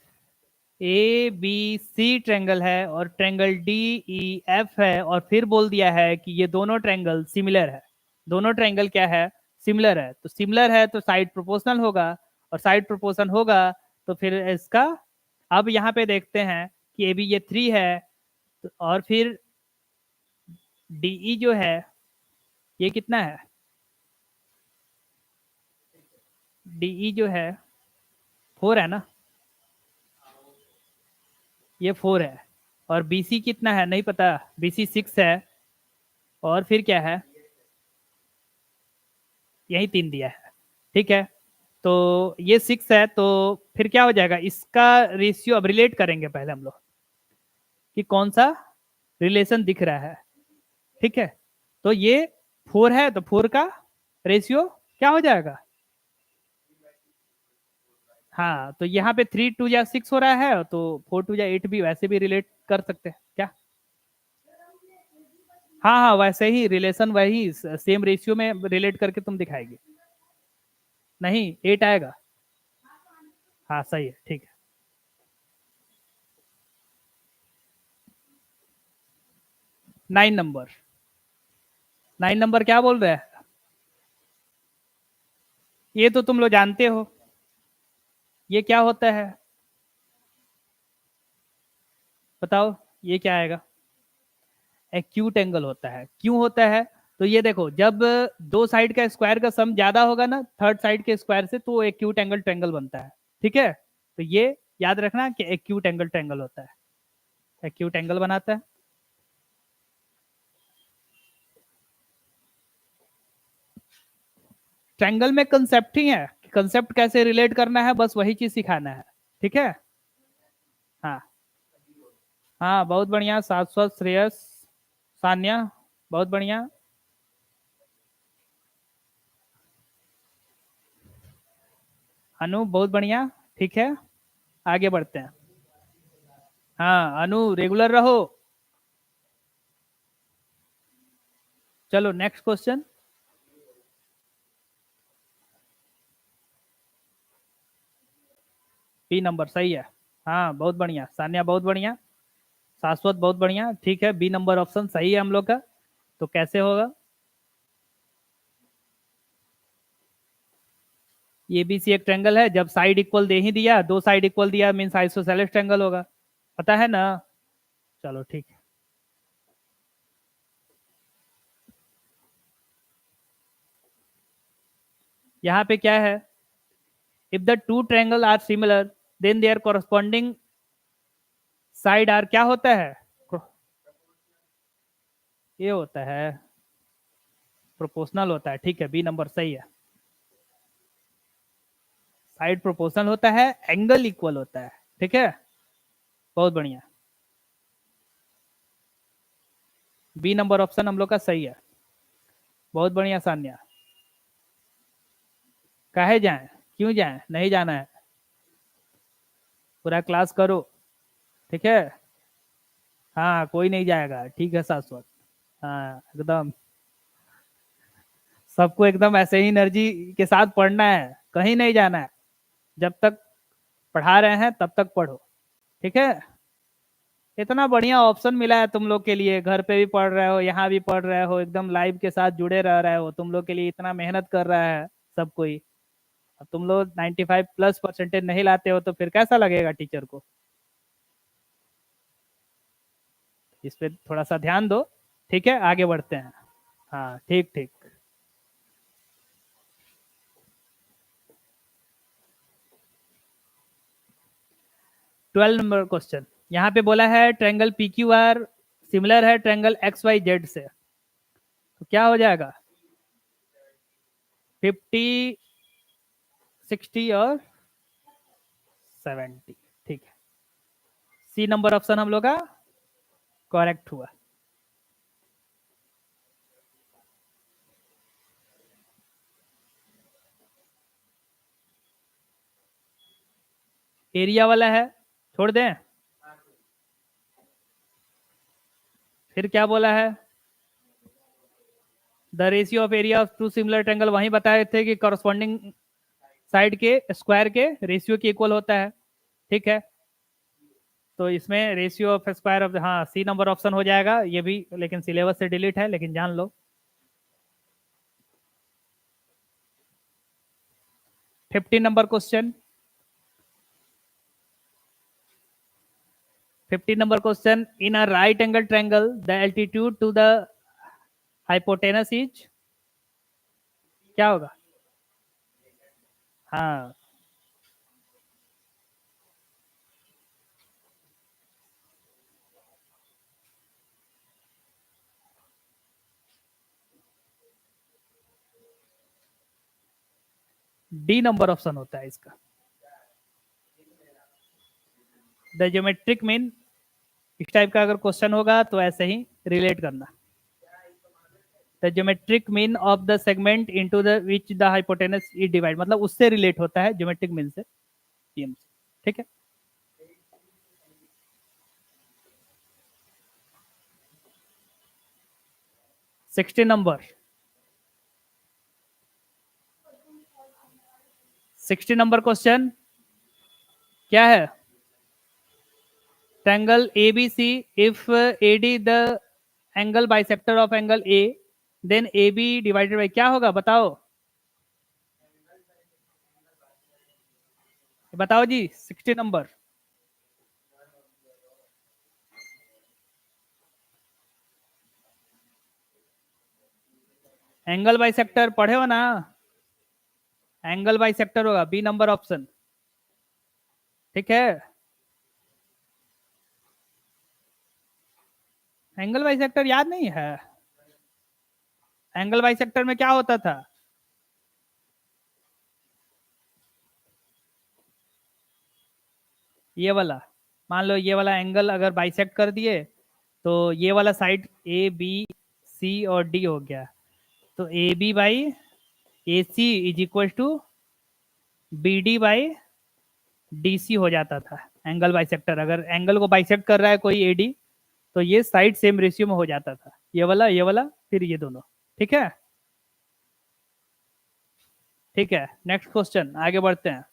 A B C triangle है और ट्रायंगल डी ई एफ है, और फिर बोल दिया है कि ये दोनों ट्रायंगल सिमिलर है। दोनों ट्रायंगल क्या है? सिमिलर है। तो सिमिलर है तो साइड प्रोपोर्शनल होगा, और साइड प्रोपोर्शन होगा तो फिर इसका, अब यहाँ पे देखते हैं कि ए बी ये 3 है, और फिर डीई जो है ये कितना है? डीई जो है 4 है ना, ये 4 है। और BC कितना है नहीं पता, BC 6 है। और फिर क्या है, यही 3 दिया है, ठीक है। तो ये 6 है, तो फिर क्या हो जाएगा, इसका रेशियो अब रिलेट करेंगे पहले हम लोग कि कौन सा रिलेशन दिख रहा है, ठीक है। तो ये 4 है, तो 4 का रेशियो क्या हो जाएगा, हाँ, तो यहाँ पे 3 2 या 6 हो रहा है, तो 4 2 या 8 भी वैसे भी रिलेट कर सकते हैं क्या। हाँ हाँ, वैसे ही रिलेशन वही सेम रेशियो में रिलेट करके तुम दिखाएगी। नहीं, 8 आएगा। हाँ सही है, ठीक है। 9 नंबर, 9 नंबर क्या बोल रहे हैं, ये तो तुम लोग जानते हो, ये क्या होता है, बताओ, ये क्या आएगा, एक्यूट एंगल होता है। क्यों होता है, तो ये देखो, जब दो साइड का स्क्वायर का सम ज्यादा होगा ना थर्ड साइड के स्क्वायर से, तो एक्यूट एंगल ट्रायंगल बनता है, ठीक है। तो ये याद रखना कि एक्यूट एंगल ट्रायंगल होता है, एक्यूट एंगल बनाता है। ट्रायंगल में कंसेप्ट ही है, कंसेप्ट कैसे रिलेट करना है, बस वही चीज सिखाना है, ठीक है। हाँ हाँ, बहुत बढ़िया, शाश्वत, श्रेयस, सान्या, बहुत बढ़िया। अनु, बहुत बढ़िया, ठीक है, आगे बढ़ते हैं। हाँ अनु, रेगुलर रहो। चलो नेक्स्ट क्वेश्चन। B नंबर सही है। हाँ बहुत बढ़िया सान्या, बहुत बढ़िया, शाश्वत बहुत बढ़िया, ठीक है, B नंबर ऑप्शन सही है हम लोग का। तो कैसे होगा, ये बी सी एक ट्रायंगल है, जब साइड इक्वल दे ही दिया, दो साइड इक्वल दिया मीन्स आइसोसेलेस ट्रायंगल होगा, पता है ना। चलो ठीक है। यहाँ पे क्या है, if the two triangle are similar then their corresponding side are क्या होता है, ये होता है प्रोपोर्शनल होता है, ठीक है, B नंबर सही है। साइड प्रोपोर्शनल होता है, एंगल इक्वल होता है, ठीक है, बहुत बढ़िया। B नंबर ऑप्शन हम लोग का सही है, बहुत बढ़िया सान्या। काहे जाए, क्यों जाए, नहीं जाना है, पूरा क्लास करो, ठीक है। हाँ कोई नहीं जाएगा, ठीक है शाश्वत। हाँ एकदम, सबको एकदम ऐसे ही एनर्जी के साथ पढ़ना है, कहीं नहीं जाना है, जब तक पढ़ा रहे हैं तब तक पढ़ो, ठीक है। इतना बढ़िया ऑप्शन मिला है तुम लोग के लिए, घर पे भी पढ़ रहे हो, यहाँ भी पढ़ रहे हो, एकदम लाइव के साथ जुड़े रह रहे हो, तुम लोग के लिए इतना मेहनत कर रहा है सब कोई। अब तुम लोग 95+ परसेंटेज नहीं लाते हो तो फिर कैसा लगेगा टीचर को, इस पे थोड़ा सा ध्यान दो, ठीक है, आगे बढ़ते हैं। हाँ ठीक ठीक। 12 नंबर क्वेश्चन, यहाँ पे बोला है ट्रायंगल PQR सिमिलर है ट्रायंगल XYZ से, तो क्या हो जाएगा, 50, 60 और 70, ठीक है, C नंबर ऑप्शन हम लोग का करेक्ट हुआ। एरिया वाला है, छोड़ दें, फिर क्या बोला है, the ratio of area of two similar triangle, वहीं बताए थे कि कॉरस्पॉन्डिंग साइड के स्क्वायर के रेशियो के इक्वल होता है, ठीक है। तो इसमें रेशियो ऑफ स्क्वायर ऑफ, हाँ C नंबर ऑप्शन हो जाएगा ये भी, लेकिन सिलेबस से डिलीट है, लेकिन जान लो। 15 number question, 15 number question, in a right angle triangle the altitude to the hypotenuse is, क्या होगा, हाँ डी नंबर ऑप्शन होता है इसका। द ज्योमेट्रिक मीन, इस टाइप का अगर क्वेश्चन होगा तो ऐसे ही रिलेट करना। The geometric mean of the segment into the which the hypotenuse is divide, मतलब उससे रिलेट होता है ज्योमेट्रिक मीन से, ठीक है। सिक्सटी नंबर, 60 नंबर क्वेश्चन क्या है? Triangle ABC, if AD the angle bisector of angle A, then AB divided by क्या होगा बताओ? बताओ जी, 60 नंबर। एंगल बाइसेक्टर पढ़े हो ना? एंगल बाइसेक्टर होगा, बी नंबर ऑप्शन, ठीक है। एंगल बाइसेक्टर याद नहीं है? एंगल बाइसेक्टर में क्या होता था? ये वाला, मान लो ये वाला एंगल अगर बाइसेक्ट कर दिए तो ये वाला साइड ए बी सी और डी हो गया, तो A B by A C is equal to B D by D C हो जाता था। एंगल बाइसेक्टर अगर एंगल को बाइसेक्ट कर रहा है कोई एडी, तो ये साइड सेम रेशियो में हो जाता था, ये वाला फिर ये दोनों, ठीक है। ठीक है, नेक्स्ट क्वेश्चन आगे बढ़ते हैं।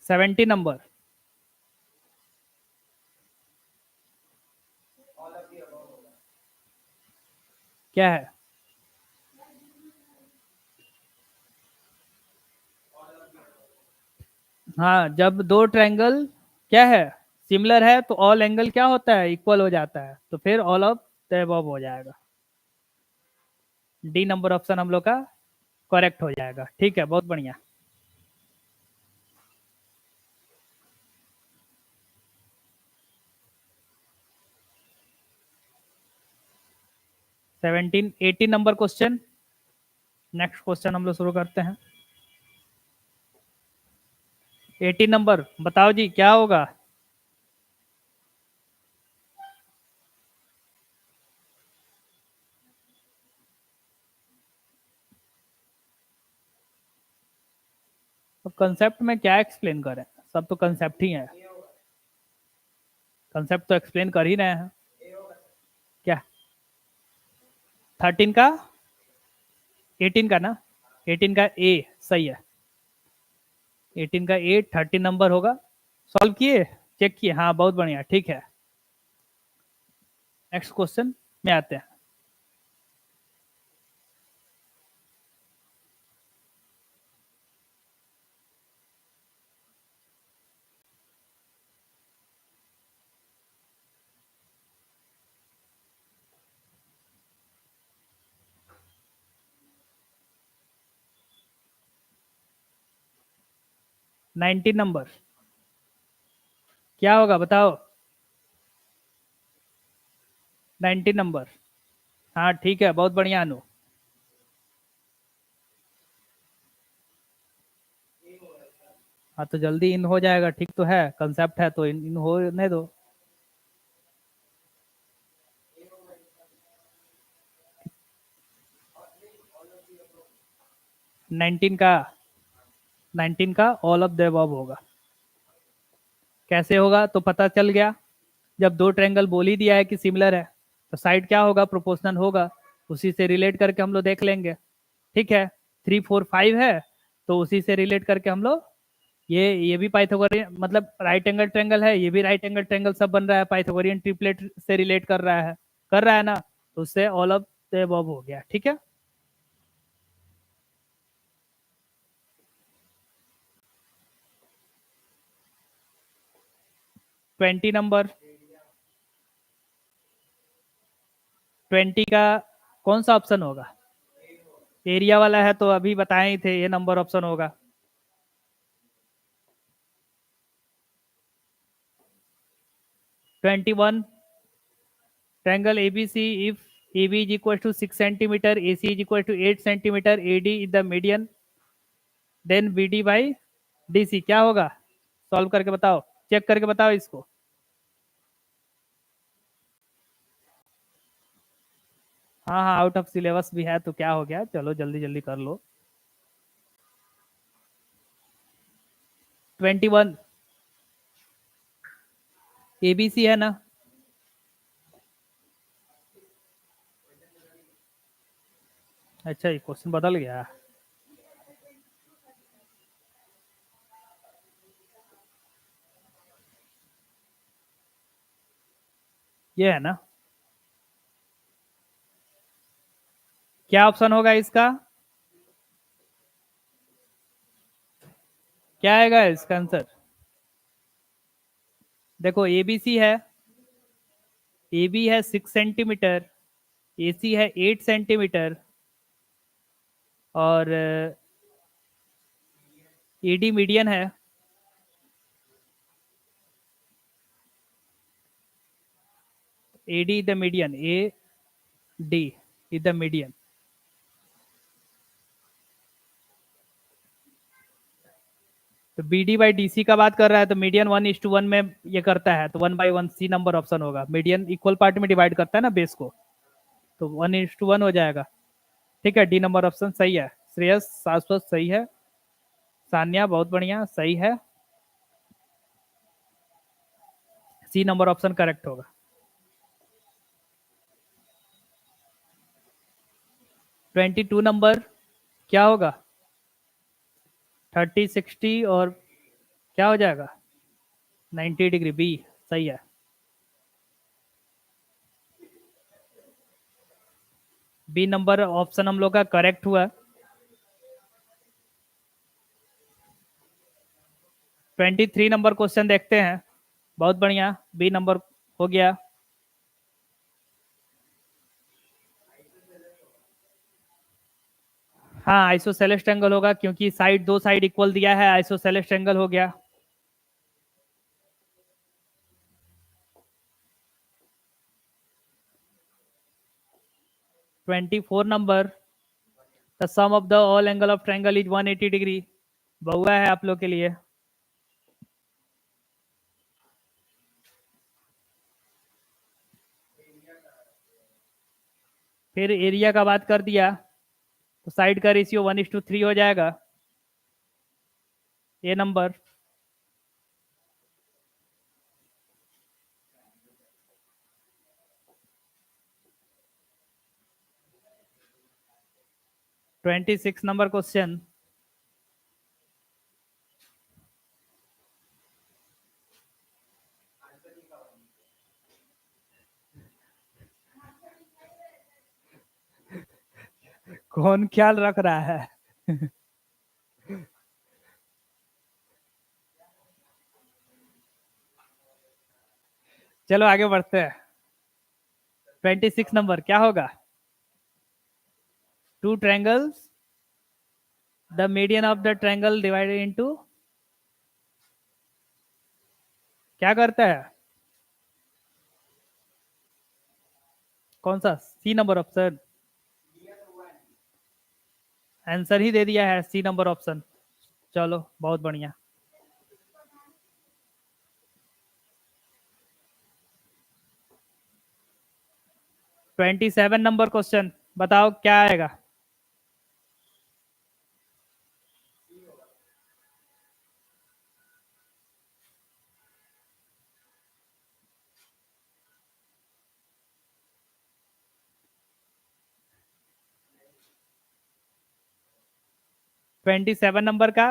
सेवेंटी नंबर क्या है? हाँ, जब दो ट्रायंगल क्या है सिमिलर है तो ऑल एंगल क्या होता है? इक्वल हो जाता है, तो फिर ऑल ऑफ द अबव हो जाएगा। डी नंबर ऑप्शन हम लोग का करेक्ट हो जाएगा, ठीक है, बहुत बढ़िया। Seventeen 18 number question, next question हम लोग शुरू करते हैं। 18 नंबर बताओ जी क्या होगा? तो कंसेप्ट में क्या एक्सप्लेन करें, सब तो कंसेप्ट ही है, कंसेप्ट तो एक्सप्लेन कर ही रहे हैं। क्या 13 का 18 का ना? 18 का ए सही है, 18 का ए 30 नंबर होगा। सॉल्व किए, चेक किए, हाँ बहुत बढ़िया, ठीक है। नेक्स्ट क्वेश्चन में आते हैं। नाइनटीन नंबर क्या होगा बताओ? 19 नंबर, हाँ ठीक है, बहुत बढ़िया अनु। हाँ तो जल्दी इन हो जाएगा, ठीक तो है, कंसेप्ट है तो इन होने दो। 19 का 19 का ऑल ऑफ द अबव होगा। कैसे होगा तो पता चल गया, जब दो ट्रायंगल बोल ही दिया है कि सिमिलर है, तो साइड क्या होगा? प्रोपोर्शनल होगा, उसी से रिलेट करके हम लोग देख लेंगे, ठीक है। 3 4 5 है, तो उसी से रिलेट करके हम लोग ये भी पाइथागोरियन, मतलब राइट एंगल ट्रायंगल है, ये भी राइट एंगल ट्रायंगल, सब बन रहा है, पाइथागोरियन ट्रिपलेट से रिलेट कर रहा है ना, तो उससे ऑल ऑफ द अबव हो गया, ठीक है। 20 नंबर, 20 का कौन सा ऑप्शन होगा? एरिया वाला है तो अभी बताए ही थे, ये नंबर ऑप्शन होगा। 21 triangle ABC, if AB is equal to 6 centimeter, AC is equal to 8 centimeter, AD is the median, then BD by DC क्या होगा? सॉल्व करके बताओ, चेक करके बताओ इसको। हाँ हाँ, आउट ऑफ सिलेबस भी है तो क्या हो गया, चलो जल्दी जल्दी कर लो। 21 ABC है ना? अच्छा, ये क्वेश्चन बदल गया। ये है ना? क्या ऑप्शन होगा इसका? क्या आएगा इसका आंसर? देखो एबीसी है, AB है 6 सेंटीमीटर, AC है 8 सेंटीमीटर और AD मीडियन है। AD is the median, AD is the median। तो BD बाई DC का बात कर रहा है तो मीडियन 1:1 में ये करता है तो 1/1 C नंबर ऑप्शन होगा। मीडियन इक्वल पार्ट में डिवाइड करता है ना बेस को, तो 1:1 हो जाएगा। ठीक है, डी नंबर ऑप्शन सही है। श्रेयस शाश्वत सही है, सान्या बहुत बढ़िया सही है, सी नंबर ऑप्शन करेक्ट होगा। 22 नंबर क्या होगा? 30 60 और क्या हो जाएगा? 90 डिग्री, बी सही है। बी नंबर ऑप्शन हम लोग का करेक्ट हुआ। 23 नंबर क्वेश्चन देखते हैं। बहुत बढ़िया, बी नंबर हो गया। हाँ, आइसोसेलेस ट्रायंगल होगा क्योंकि साइड दो साइड इक्वल दिया है, आइसोसेलेस ट्रायंगल हो गया। Twenty four number, the sum of the all angle of triangle is 180 degree. बहुआ है आप लोग के लिए। फिर एरिया का बात कर दिया तो साइड का रेशियो 1:3 हो जाएगा। A number. Twenty six number question, कौन ख्याल रख रहा है? चलो आगे बढ़ते हैं। 26 नंबर क्या होगा? Two triangles, the median of the triangle divided into, क्या करता है? कौन सा? C number option. आंसर ही दे दिया है, सी नंबर ऑप्शन। चलो बहुत बढ़िया। 27 नंबर क्वेश्चन, बताओ क्या आएगा? ट्वेंटी सेवन नंबर का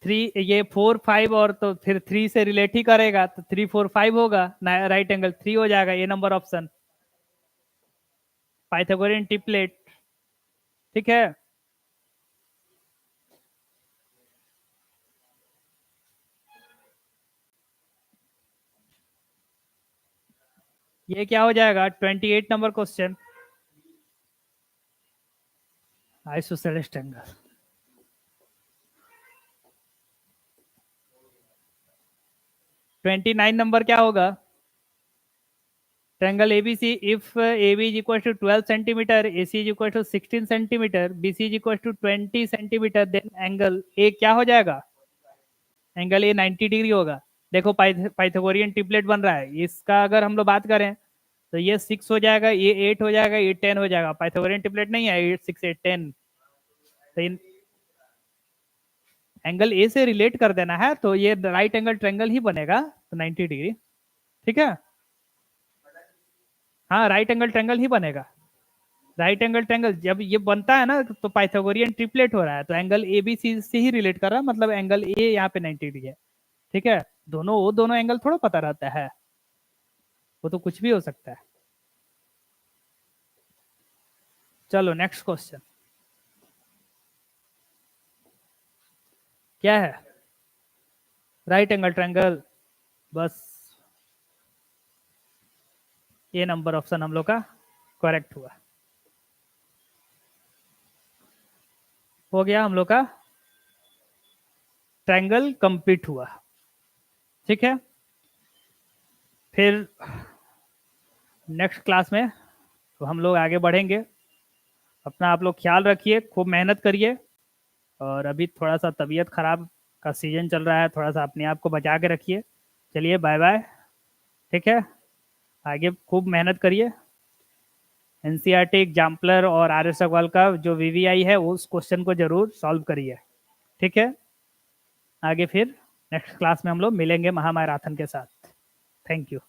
3, ये 4 5 और तो फिर 3 से रिलेट ही करेगा तो 3 4 5 होगा, राइट एंगल 3 हो जाएगा, A number option. Pythagorean triplet. ठीक है, ये क्या हो जाएगा? 28 number question, isosceles triangle. 29 number क्या होगा? Triangle A B C if AB is equal to 12 centimetre, AC is equal to 16 centimetre, BC is equal to 20 centimetre, then angle A क्या हो जाएगा? एंगल ए 90 डिग्री होगा। देखो पाइथागोरियन ट्रिपलेट बन रहा है, इसका अगर हम लोग बात करें तो ये 6 हो जाएगा, ये 8 हो जाएगा, ये 10 हो जाएगा। पाइथागोरियन ट्रिपलेट नहीं है 8 6 8 10, तो इन एंगल ए से रिलेट कर देना है, तो ये राइट एंगल ट्रायंगल ही बनेगा, तो 90 डिग्री। ठीक है, हाँ राइट एंगल ट्रायंगल ही बनेगा। राइट एंगल ट्रायंगल जब ये बनता है ना तो पाइथागोरियन ट्रिपलेट हो रहा है, तो एंगल ए बी सी से ही रिलेट कर रहा है, मतलब एंगल ए यहाँ पे 90 डिग्री है। ठीक है, दोनों एंगल थोड़ा पता रहता है, वो तो कुछ भी हो सकता है। चलो नेक्स्ट क्वेश्चन क्या है? राइट एंगल ट्रायंगल, बस ये नंबर ऑप्शन हम लोग का करेक्ट हुआ। हो गया हम लोग का ट्रायंगल कंप्लीट हुआ। ठीक है, फिर नेक्स्ट क्लास में तो हम लोग आगे बढ़ेंगे। अपना आप लोग ख्याल रखिए, खूब मेहनत करिए, और अभी थोड़ा सा तबीयत खराब का सीजन चल रहा है, थोड़ा सा अपने आप को बचा के रखिए। चलिए बाय बाय। ठीक है, आगे खूब मेहनत करिए। एनसीईआरटी एग्जाम्पलर और आर एस अग्रवाल का जो वीवीआई है उस क्वेश्चन को जरूर सॉल्व करिए। ठीक है, आगे फिर नेक्स्ट क्लास में हम लोग मिलेंगे महामैराथन के साथ। Thank you.